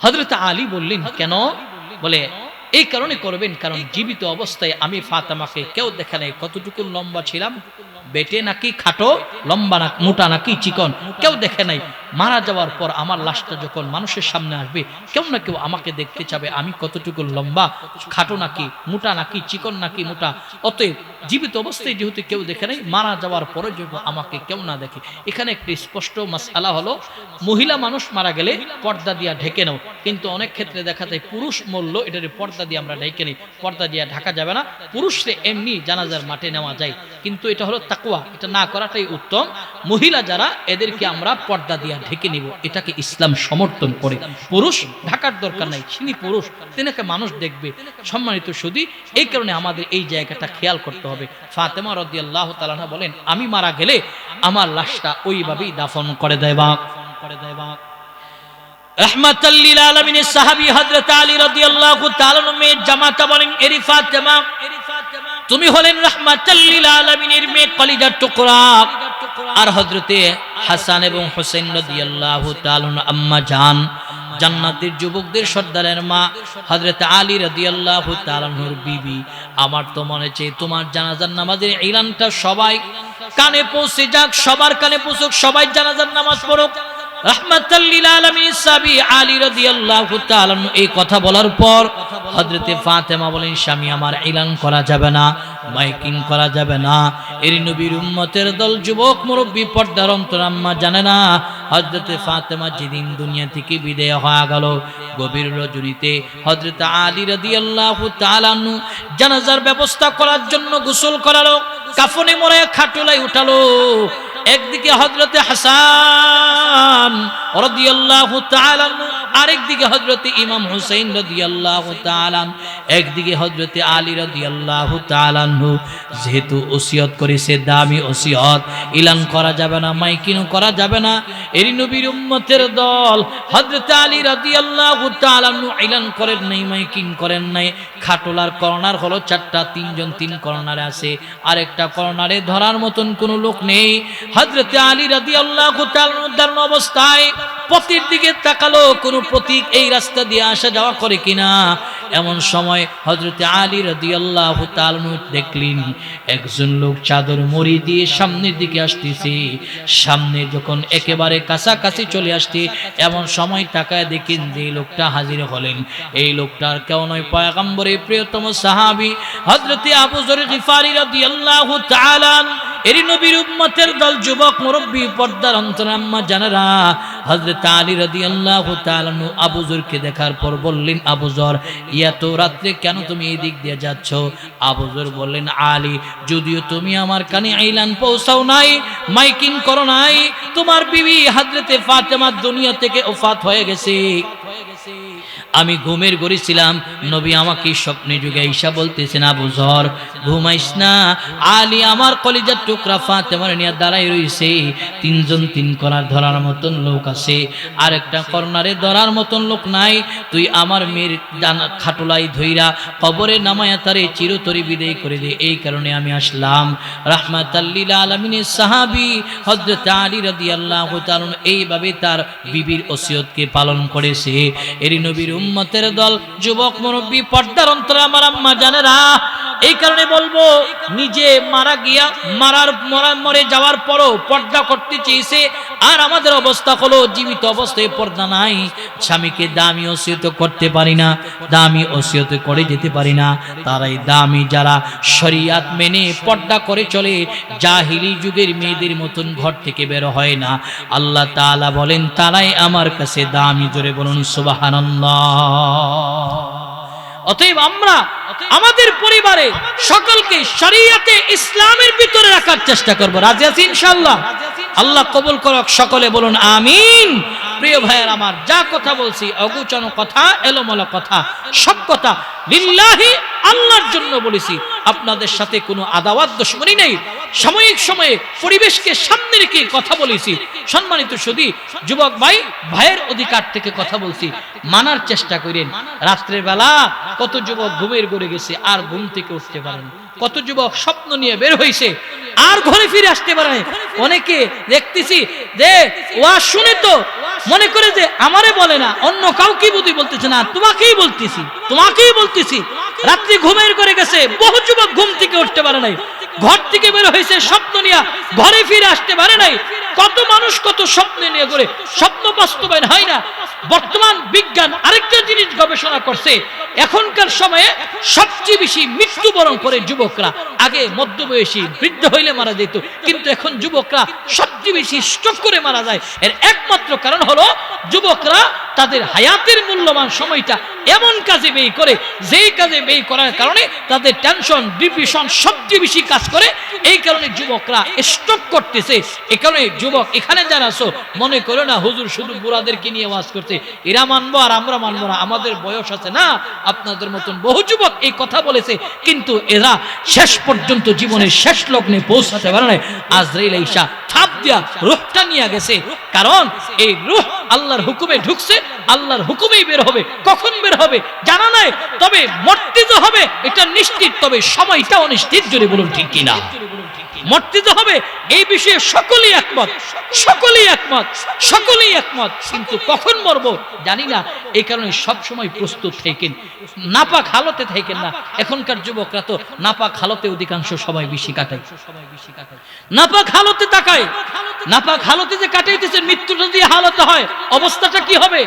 হযরত আলী বললেন, কেন? বলে এই কারণে করবেন, কারণ জীবিত অবস্থায় আমি ফাতেমাকে কেউ দেখে নাই কতটুকু লম্বা ছিলাম, বেটে নাকি খাটো, লম্বা না মোটা নাকি চিকন, কেউ দেখে নাই। মারা যাওয়ার পর আমার লাশটা যখন মানুষের সামনে আসবে, কেউ না কেউ আমাকে দেখতে চাবে আমি কতটুকু লম্বা, খাটো নাকি মোটা, নাকি চিকন নাকি মোটা। অতএব জীবিত অবস্থায় যেহেতু কেউ দেখে নাই, মারা যাওয়ার পরে যদি আমাকে কেউ না দেখে। এখানে একটি স্পষ্ট মাসআলা হলো, মহিলা মানুষ মারা গেলে পর্দা দিয়া ঢেকে নাও, কিন্তু অনেক ক্ষেত্রে দেখা যায় পুরুষ মরল, এটার পর্দা দিয়ে আমরা ঢেকে নিই, পর্দা দিয়ে ঢাকা যাবে না। পুরুষরে এমনি জানাজার মাঠে নেওয়া যায়, কিন্তু এটা হলো তাকওয়া, এটা না করাটাই উত্তম। মহিলা যারা, এদেরকে আমরা পর্দা দিয়া ঢেকে নিব, এটাকে ইসলাম সমর্থন করে। পুরুষ ঢাকার দরকার নাই, তিনি পুরুষ, তিনাকে মানুষ দেখবে। সম্মানিত সুধী, এই কারণে আমাদের এই জায়গাটা খেয়াল করতে হবে। ফাতেমা রাদিয়াল্লাহু তাআলা বলেন, আমি মারা গেলে আমার লাশটা ওইভাবেই দাফন করে দেবা। রাহমাতাল লিল আলামিনের সাহাবী হযরত আলী রাদিয়াল্লাহু তাআলা মেয়ে জামাতা বলেন, এরি ফাতেমা, তুমি হলেন রাহমাতাল লিল আলামিনের মেয়ে, কলিজার টুকরা। আর হযরতে হাসান এবং হুসাইন রাদিয়াল্লাহু তাআলা আম্মা জান, জান্নাতের যুবকদের সর্দারের মা হযরত আলী রাদিয়াল্লাহু তাআলার বিবি। আমার তো মনে চাই তোমার জানাজার নামাজের ইলানটা সবাই কানে পৌঁছে যাক, সবার কানে পৌঁছুক, সবাই জানাজার নামাজ পড়ুক। রাহমাতাল লিল আলামিন সাহাবী আলী রাদিয়াল্লাহু তাআলা এই কথা বলার পর হযরতে ফাতেমা বলেন, স্বামী আমার ইলান করা যাবে না, মাইকিং করা যাবে না। এর নবীর উম্মতের দল, যুবক মুরব্বী, পর্দার অন্তর আম্মা জানে না, হযরতে ফাতেমা যেদিন দুনিয়া থেকে বিদায় হয়ে গেল, গভীর রজনীতে হযরত আলী রাদিয়াল্লাহু তাআলা জানাজার ব্যবস্থা করার জন্য গোসল করালো, কাফনে মোড়ায় খাটুলাই উঠালো। একদিকে হযরতে হাসান রাদিয়াল্লাহু তাআলা, আরেকদিকে হযরতে ইমাম হুসাইন রাদিয়াল্লাহু তাআলা, একদিকে হযরতে আলী রাদিয়াল্লাহু তাআলা। যেহেতু ওসিয়ত করেছে, দামি ওসিয়ত, ইলান করা যাবে না, মাইকিং করা যাবে না। এর নবীর উম্মতের দল হযরতে আলী রাদিয়াল্লাহু তাআলা ইলান করেন নাই, মাইকিং করেন নাই। খাটোলার কর্নার হলো চারটা, তিনজন তিন কর্নারে আছে, আরেকটা কর্নারে ধরার মতন কোনো লোক নেই। হযরতে আলী রাদিয়াল্লাহু তাআলা অবস্থায় পথের দিকে তাকালো, কোনো প্রতীক এই রাস্তা দিয়ে আসা যাওয়া করে কিনা। এমন সময় হযরত আলী রাদিয়াল্লাহু তাআলা দেখলেন একজন লোক চাদর মুড়ি দিয়ে সামনের দিকে আসতেছে। সামনে যখন একেবারে কাছাকাছি চলে আসছে এমন সময় তাকায় দেখেন যে লোকটা হাজির হলেন। এই লোকটার কেউ নয়, পয়গম্বরের প্রিয়তম সাহাবী হযরত আবু যর গিফারী রাদিয়াল্লাহু তাআলা। এরি নবীর উম্মতের দল, যুবক মুরব্বী, পর্দার অন্তর আম্মা জানেরা, হযরত আলী রাদিয়াল্লাহু তাআলা আবু যরকে দেখার পর বললেন, আবু যর, এত রাত্রে কেন তুমি এই দিক দিয়ে যাচ্ছ? আবু যর বললেন, আলী, যদিও তুমি আমার কানে আইলান পৌঁছাও নাই, মাইকিং করো নাই, তোমার বিবি হযরতে ফাতেমা দুনিয়া থেকে ওফাত হয়ে গেছে। আমি ঘুমের ঘরে ছিলাম, নবী আমাকে স্বপ্নে যুগে ঈশা বলতেছেন, আবু যর ঘুমাইস না, আলী আমার কলিজার টুকরা ফাতেমার নিয়ে দাঁড়াই রইছে। তিনজন তিন কর্নার ধরার মতন লোক আছে, আর একটা কর্নারে ধরার মতন লোক নাই। তুই আমার মেয়ের খাটুলাই ধইরা কবরে নামায়া তারে চিরতরি বিদায় করে দে। এই কারণে আমি আসলাম। রাহমাতাল লিল আলামিনের সাহাবী হযরত আলী রাদিয়াল্লাহু তাআলা এইভাবে তার বিবির ওসিয়তকে পালন করেছে। এরি নবীর উম্মতের দল, যুবক মুরব্বী, পর্দার অন্তরে আমার আম্মা জানেরা, এই কারণে বলবো, নিজে মারা গিয়া মরে যাওয়ার পরও পর্দা করতে চেয়েছে, আর আমাদের অবস্থা হলো জীবিত অবস্থায় পর্দা নাই। স্বামীকে দামি ওসিয়ত করতে পারি না, দামি ওসিয়ত করে যেতে পারি না। তারাই দামি যারা শরিয়াত মেনে পর্দা করে চলে, জাহিলি যুগের মেয়েদের মতন ঘর থেকে বের হয় না। আল্লাহ তাআলা বলেন, তারাই আমার কাছে দামি। জোরে বলুন সুবহানাল্লাহ। অতএব আমরা আমাদের পরিবারে সকলকে শরিয়াতে ইসলামের ভিতরে রাখার চেষ্টা করব। রাজি আছি ইনশাআল্লাহ? আল্লাহ কবুল করুক, সকলে বলুন আমিন। প্রিয় ভাইয়ের আমার, যা কথা বলছি অগুচানো কথা, এলোমেলো কথা, সব কথা লিল্লাহি, আল্লাহর জন্য বলেছি। আপনাদের সাথে কোনো আদাওয়াত দুশমনী নেই। সাময়িক সময়ে পরিবেশকে সামনে রেখে কথা বলেছি। সম্মানিত সুধী যুবক ভাইয়ের অধিকার থেকে কথা বলছি, মানার চেষ্টা করেন। রাত্রের বেলা কত যুবক ঘুমের ঘরে গেছে, আর ঘুম থেকে উঠতে পারেন। কত যুবক স্বপ্ন নিয়ে বের হয়েছে, আর ঘরে ফিরে আসতে পারে। অনেকে দেখতেছি যে ওয়াজ শুনে তো মনে করে যে আমারে বলে না, অন্য কাউকে বুঝি বলতেছে না, তোমাকেই বলতেছি। রাত্রি ঘুমের ঘরে গেছে, বহু যুবক ঘুম থেকে উঠতে পারে নাই, ঘর থেকে বের হয়েছে স্বপ্ন নিয়ে, ঘরে ফিরে আসতে পারে নাই। কত মানুষ কত স্বপ্ন নিয়ে করে, স্বপ্ন বাস্তবায়ন হয় না। বর্তমান বিজ্ঞান আরেকটা জিনিস গবেষণা করছে, এখনকার সময়ে সবচেয়ে বেশি মৃত্যুবরণ করে যুবকরা। আগে মধ্যবয়সী বৃদ্ধ হইলে মারা যেত, কিন্তু এখন যুবকরা সবচেয়ে বেশি স্ট্রোক করে মারা যায়। এর একমাত্র কারণ হলো যুবকরা তাদের হায়াতের মূল্যবান সময়টা এমন কাজে ব্যয় করে, যেই কাজে ব্যয় করার কারণে তাদের টেনশন, ডিপ্রেশন সবচেয়ে বেশি কাজ করে। এই কারণে যুবকরা স্ট্রোক করতেছে। এই কারণে যুবক এখানে যারা আছো, মনে করো না হুজুর শুধু বুড়াদেরকে নিয়ে ওয়াজ করতে, এরা মানবো আর আমরা মানবো না, আমাদের বয়স আছে না। আপনাদের মতন বহু যুবক এই কথা বলেছে, কিন্তু এরা শেষ পর্যন্ত জীবনের শেষ লগ্নে পৌঁছাতে পারে না। আজরাইল ঈশা থাপ দিয়া রূহটা নিয়ে গেছে, কারণ এই রূহ আল্লাহর হুকুমে ঢুকছে, আল্লাহর হুকুমেই বের হবে। কখন বের হবে জানা নাই, তবে মরতে তো হবে এটা নিশ্চিত, তবে সময়টা অনিশ্চিত। জোরে বলুন ঠিক কিনা? মরতে তো হবে, এই বিষয়ে সকলেই একমত, কিন্তু কখন মরবো জানি না। এই কারণে সব সময় প্রস্তুত থাকেন, নাপাক হালতে থাকেন না। এখনকার যুবকরা তো নাপাক হালতে অধিকাংশ সময় বেশি কাটায়, নাপাক হালতে তাকায়, নাপাক হালতে যে কাটাইতেছে, মৃত্যুটা যদি হালতে হয় অবস্থাটা কি হবে?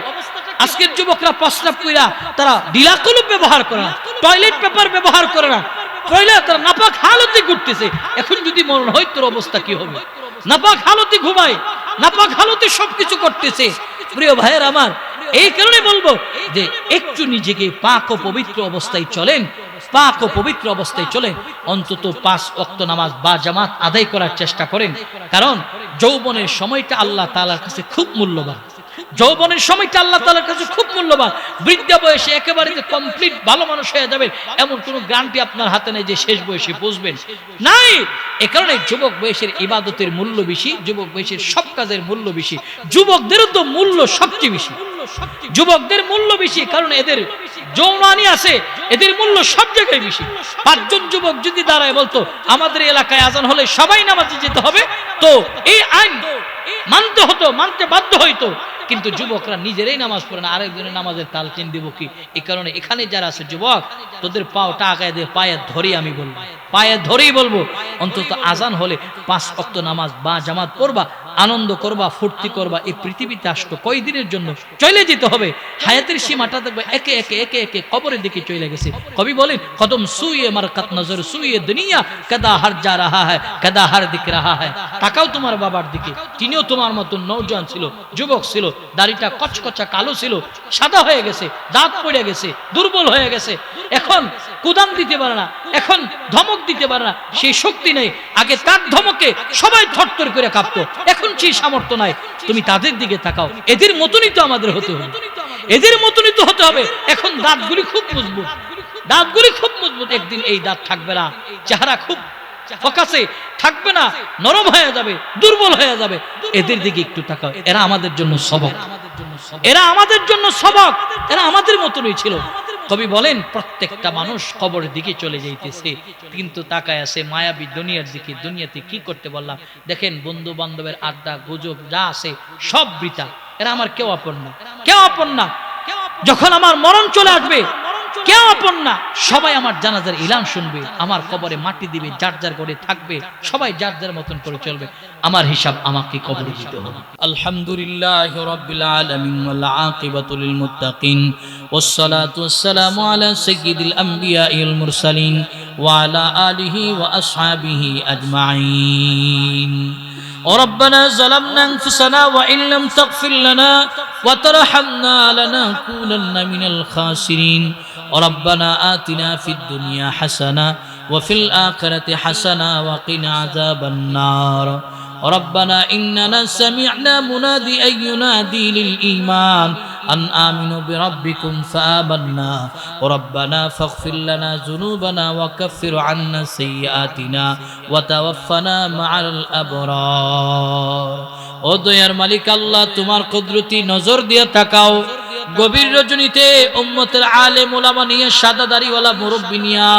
আজকের যুবকরা প্রস্রাব কইরা তারা ঢিলা কলম ব্যবহার করে না, টয়লেট পেপার ব্যবহার করে না, তারা নাপাক হালতে ঘুরতেছে। এখন যদি মরণ হয় তোর অবস্থা কি হবে? নাপাক হালতে ঘুমায়, নাপাক হালতে সবকিছু করতেছে। প্রিয় ভাইয়ের আমার, এই কারণে বলবো যে একটু নিজেকে পাক ও পবিত্র অবস্থায় চলেন, অন্তত 5 ওয়াক্ত নামাজ বা জামাত আদায় করার চেষ্টা করেন। কারণ যৌবনের সময়টা আল্লাহ তাআলার কাছে খুব মূল্যবান। বৃদ্ধা বয়সে একেবারে যে কমপ্লিট ভালো মানুষ হয়ে যাবেন এমন কোন গ্যারান্টি আপনার হাতে নেই যে শেষ বয়সে বুঝবেন নাই। এ কারণে যুবক বয়সের ইবাদতের মূল্য বেশি, যুবক বয়সের সব কাজের মূল্য বেশি, যুবকদেরও তো মূল্য সবচেয়ে বেশি, যুবকদের মূল্য বেশি। কারণ এদের যৌনানি আছে, এদের মূল্য সব জায়গায় বেশি। 5 জন যুবক যদি দাঁড়ায় বলতো আমাদের এলাকায় আজান হলে সবাই নামাজে যেতে হবে, তো এই আইন মানতে হতো, মানতে বাধ্য হইতো। কিন্তু যুবকরা নিজেরাই নামাজ পড়ে না, আরেকজনের নামাজের তাল চিন দিব কি? এই কারণে এখানে যারা আছে যুবক, তোদের পাওটা আগায় দিয়ে পায়ে ধরেই আমি বলবো, পায়ে ধরেই বলবো, অন্তত আজান হলে 5 ওয়াক্ত নামাজ বা জামাত পড়বা, আনন্দ করবা, ফুর্তি করবা। এই পৃথিবীতে আসতো কয়দিনের জন্য, চলে যেতে হবে। হায়াতের সীমাটা দেখবে একে একে একে একে কবরের দিকে চলে গেছে। কবি বলেন, কদম সুইয়ে মারকাত নজর সুইয়ে দুনিয়া, কাদা হার যা রাহা হয়, কাদা হার দিক রাহা হয়। তাকাও তোমার বাবার দিকে, তিনিও তোমার মতন নওজোয়ান ছিল, যুবক ছিল, দাড়িটা কচকচা কালো ছিল, সাদা হয়ে গেছে, দাঁত পড়ে গেছে, দুর্বল হয়ে গেছে, এখন কুদাম দিতে পারে না, এখন ধমক দিতে পারে না, সেই শক্তি নেই। আগে তার ধমকে সবাই থরথর করে কাঁপতো, এখন সেই সামর্থ্য নাই। তুমি তাদের দিকে তাকাও, এদের মতনই তো আমাদের হতে হবে, এদের মতনই তো হতে হবে। এখন দাঁতগুলি খুব মজবুত, দাঁতগুলি খুব মজবুত, একদিন এই দাঁত থাকবে না, চেহারা খুব ফোকাসে থাকবে না, নরম হয়ে যাবে, দুর্বল হয়ে যাবে। এদের দিকে একটু তাকাও, এরা আমাদের জন্য সবক, এরা আমাদের জন্য সবক, এরা আমাদের মতনই ছিল। কবি বলেন, প্রত্যেকটা মানুষ কবরের দিকে চলে যাইতেছে, কিন্তু তাকায় আছে মায়াবী দুনিয়ার দিকে। দুনিয়াতে কি করতে বললাম? দেখেন, বন্ধু বান্ধবের আড্ডা গুজব যা আছে সব বৃথা। এরা আমার কেউ আপন না, কেউ আপন না। যখন আমার মরণ চলে আসবে, কেউ আপন না, সবাই আমার জানাজার ইলান শুনবে, আমার কবরে মাটি দিবে, যার যার করে থাকবে, সবাই যার যার মতন করে চলবে। আমার হিসাব আমাকে কবরে দিতে হবে। আলহামদুলিল্লাহি রাব্বিল আলামিন ওয়াল আকিবাতু লিল মুত্তাকিন ওয়াস সালাতু ওয়াস সালামু আলা সাইয়্যিদিল আমবিয়াইল মুরসালিন ওয়া আলা আলিহি ওয়া আসহাবিহি আজমাইন। ربنا ظلمنا أنفسنا وإن لم تغفر لنا وترحمنا لنكونن من الخاسرين. ربنا آتنا في الدنيا حسنة وفي الآخرة حسنة وقنا عذاب النار. ربنا إننا سمعنا مناديا ينادي للإيمان أن آمنوا بربكم فآمنا. ربنا فاغفر لنا ذنوبنا وكفر عنا سيئاتنا وتوفنا مع الأبرار. ও দয়ার মালিক আল্লাহ, তোমার কুদরতি নজর দিয়ে তাকাও। গভীর রজনীতে উম্মতের আলেম ওলামা নিয়ে, সাদা দাড়িওয়ালা মুরব্বি নিয়া,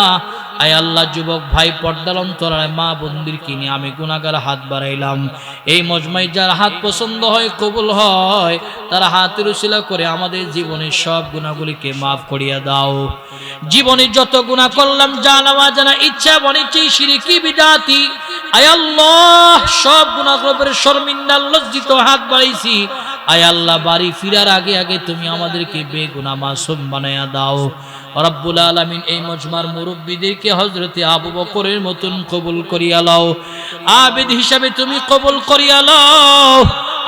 আয় আল্লাহ, যুবক ভাই, পর্দার অন্তরায় মা বন্দির কিনে আমি গুনাহগার হাত বাড়াইলাম। এই মজমায় যার হাত পছন্দ হয়, কবুল হয়, তারা হাতের উসিলা করে আমাদের জীবনের সব গুনাহগুলিকে মাফ করিয়া দাও। জীবনে যত গুনাহ করলাম, জানা অজানা, ইচ্ছা বনিচ্ছি, শিরকি বিদাতি, আয় আল্লাহ, সব গুনাহগুলোর শর্মিন্দা লজ্জিত হাত বাড়াইছি। আয় আল্লাহ, বাড়ি ফিরার আগে আগে তুমি আমাদেরকে বেগুনাহ মাসুম বানায়া দাও। রব্বুল আলামিন, এই মজমার মুরব্বীদেরকে হযরতে আবু বকরের মতন কবুল করিয়া লও, আবেদ হিসাবে তুমি কবুল করিয়া লও।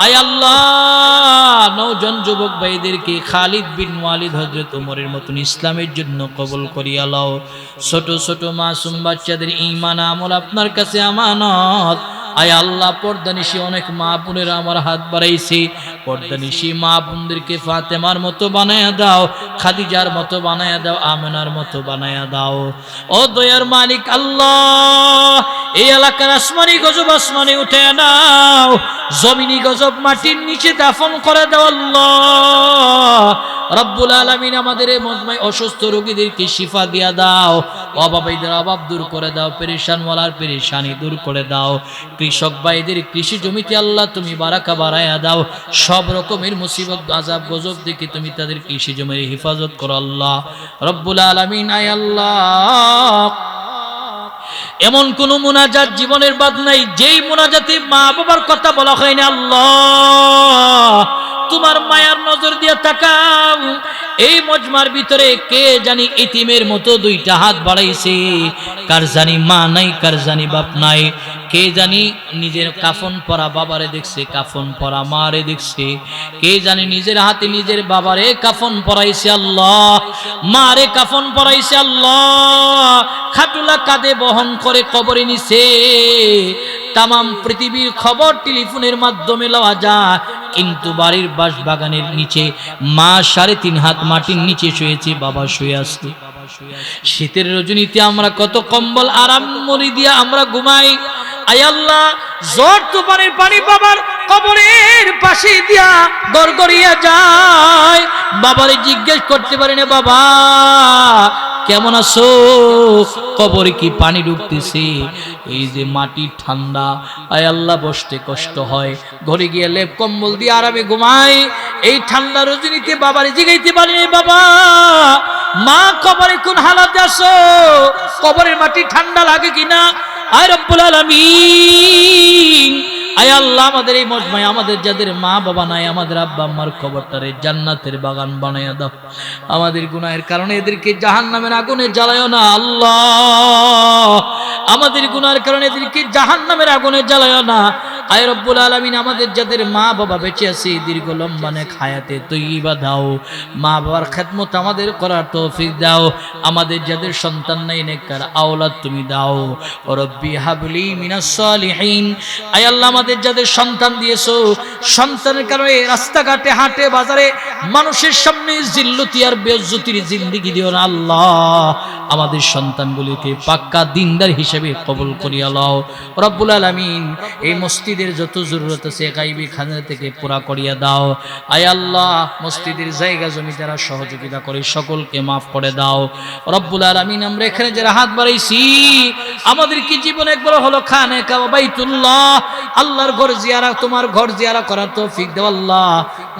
আয় আল্লাহ, নওজোয়ান যুবক ভাইদেরকে খালিদ বিন ওয়ালিদ, হযরত ওমরের মতন ইসলামের জন্য কবুল করিয়া লও। ছোট ছোট মাসুম বাচ্চাদের ঈমান আমল আপনার কাছে আমানত। আয় আল্লাহ, পর্দানিশী অনেক মা বোনেরা আমার হাত বাড়াইছে, পর্দানিশী মা বোনদেরকে ফাতেমার মতো বানায়া দাও, খাদিজার মতো বানায়া দাও, আমেনার মতো বানায়া দাও। ও দয়ার মালিক আল্লাহ, এই এলাকার আসমানি গজব আসমানে উঠে নাও, জমিনি গজব মাটির নিচে দাফন করে দাও আল্লাহ। রব্বুল আলামিন, আমাদের এই মজমায় অসুস্থ রোগীদেরকে শিফা দিয়া দাও, অভাবীদের অভাব দূর করে দাও, পেরেশান ওয়ালার পেরেশানি দূর করে দাও। কৃষক ভাইদের কৃষি জমিতে আল্লাহ তুমি বারাকা বাড়ায়া দাও, সব রকমের মুসিবত আযাব গজব থেকে তুমি তাদের কৃষি জমির হেফাজত করো আল্লাহ রব্বুল আলামিন। আয় আল্লাহ, এমন কোন মুনাজাত জীবনের বাদ নাই যেই মুনাজাতে মা বাবার কথা বলা হয় না। আল্লাহ, তোমার মায়ার নজর দিয়ে তাকাও। এই মজমার ভিতরে কে জানি ইতিমের মতো দুইটা হাত বাড়াইছে, কার জানি মা নাই, কার জানি বাপ নাই, কে জানি নিজের কাফন পরা বাবারে দেখছে, কাফন পরা মারে দেখছে, কে জানি নিজের হাতে নিজের বাবারে কাফন পরাইছে আল্লাহ, মারে কাফন পরাইছে আল্লাহ, খাটুলা কাঁধে বহন করে কবরে নিছে। তামাম পৃথিবীর খবর টেলিফোনের মাধ্যমে লওয়া যায়, কিন্তু বাড়ির বাঁশবাগানের নিচে মা 3.5 হাত মাটির নিচে শুয়েছে, বাবা শুয়ে আছে। শীতের রজনীতে আমরা কত কম্বল আরাম মরি দিয়া আমরা ঘুমাই। আয় আল্লাহ, ঝড় তুফানের পানি বাবার কবরের পাশে দিয়া গড়গড়িয়ে যায়। বাবারে জিজ্ঞেস করতে পারি না, বাবা কেমন আছো? কবরে কি পানি ঢুকতেছে? এই যে মাটি ঠান্ডা, আয় আল্লাহ বসতে কষ্ট হয়, ঘরে গিয়ে লেপ কম্বল দিয়ে আরামে ঘুমাই। এই ঠান্ডা রজনীতে বাবারে জিগাইতে পারি না, বাবা মা কবরে কোন হালাতে আছো? কবরের মাটি ঠান্ডা লাগে কিনা? আয় রব্বুল আলামিন, আয় আল্লাহ আমাদের এই মজমায় আমাদের যাদের মা বাবা নাই, আমাদের আব্বা আম্মার কবরটারে জান্নাতের বাগান বানাইয়া দাও। আমাদের গুনাহের কারণে এদেরকে জাহান্নামের আগুনে জ্বালায়ও না আল্লাহ। আমাদের গুনাহের কারণে এদেরকে জাহান্নামের আগুনে জ্বালায়ও না। আয় রব্বুল আলামিন, আমাদের যাদের মা বাবা বেঁচে আছে দীর্ঘ লম্বা নেক হায়াতে তৈয়বা দাও। মা বাবার খেদমত আমাদের করার তৌফিক দাও। আমাদের যাদের সন্তান নাই নেককার আওলাদ তুমি দাও। ও রব্বি হাবলি মিনাস সালিহিন। আয় আল্লাহ আমাদের যাদের সন্তান দিয়েছো, সন্তানের কারণে রাস্তাঘাটে হাটে বাজারে মানুষের সামনে জিল্লতি আর বেইজ্জতির জিন্দেগি দিও না আল্লাহ। আমাদের সন্তানগুলিকে পাক্কা দিনদার হিসেবে কবুল করিয়া লও রব্বুল আলামিন। এই মসজিদের যত জরুরত আছে গায়বী খাজনা থেকে পুরা করিয়া দাও। আয় আল্লাহ মসজিদের জায়গা জমি যারা সহযোগিতা করে সকলকে মাফ করে দাও রব্বুল আলামিন। আমরা এখানে যারা হাত বাড়াইছি আমাদের কি জীবন একবার হলো খানে কাবা বাইতুল্লাহ, আল্লাহর ঘর জিয়ারা, তোমার ঘর জিয়ারা করার তৌফিক দাও আল্লাহ।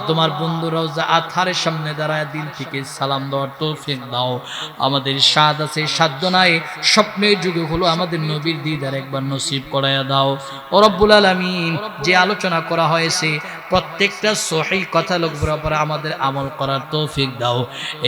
তোমার বন্ধু রওজা আতহারের সামনে দাঁড়ায় দিল থেকে সালাম দেওয়ার তৌফিক দাও। আমাদের সাদ আছে, সাধ্য নাই, স্বপ্নের যুগে হলো আমাদের নবীর দিদার একবার নসিব করাইয়া দাও ও রব্বুল আলামিন। যে আলোচনা করা হয়েছে প্রত্যেকটা সহিহ কথা লোকগুলোর উপর আমাদের আমল করার তৌফিক দাও।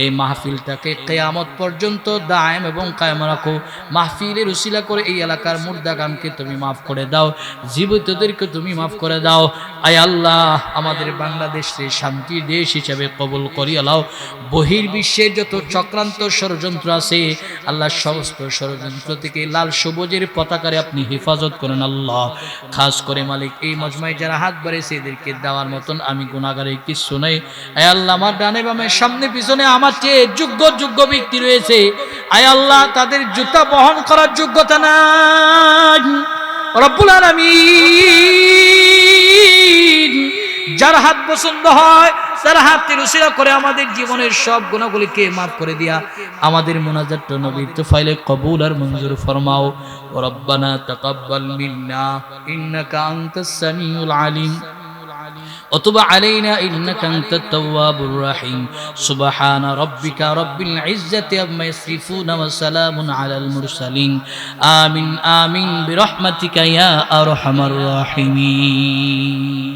এই মাহফিলটাকে কিয়ামত পর্যন্ত দায়েম এবং কায়েম রাখো। মাহফিলের উসিলা করে এই এলাকার মুর্দাগানকে তুমি মাফ করে দাও, জীবিতদেরকে তুমি মাফ করে দাও। আয় আল্লাহ আমাদের বাংলাদেশে শান্তির দেশ হিসেবে কবুল করিয়া লাও। বহির্বিশ্বের যত চক্রান্ত ষড়যন্ত্র আছে আল্লাহ সমস্ত ষড়যন্ত্র থেকে লাল সবুজের পতাকারে আপনি হেফাজত করেন আল্লাহ। খাস করে মালিক এই মজমায় যারা হাত বাড়িয়েছে এদেরকে দেওয়ার মতন আমি গুনাহগারে কিছু নাই। আয় আল্লাহ আমার ডানে বামে সামনে পিছনে আমার চেয়ে যোগ্য যোগ্য ব্যক্তি রয়েছে, আয় আল্লাহ তাদের জুতা বহন করার যোগ্যতা নাই রব্বুল আলামিন। যার হাত পছন্দ হয় তার হাতের উসিলা করে আমাদের জীবনের সব গুনাহগুলিকে মাফ করে দিয়া আমাদের মুনাজাত নবীর তোফাইলে কবুল আর মঞ্জুর ফরমাও। রব্বানা তাকাব্বাল মিন্না ইন্নাকা আনতাস সামিউল আলিম وتب علينا إنك أنت التواب الرحيم سبحان ربك رب العزة عما يصفون وسلام على المرسلين آمين آمين برحمتك يا أرحم الراحمين.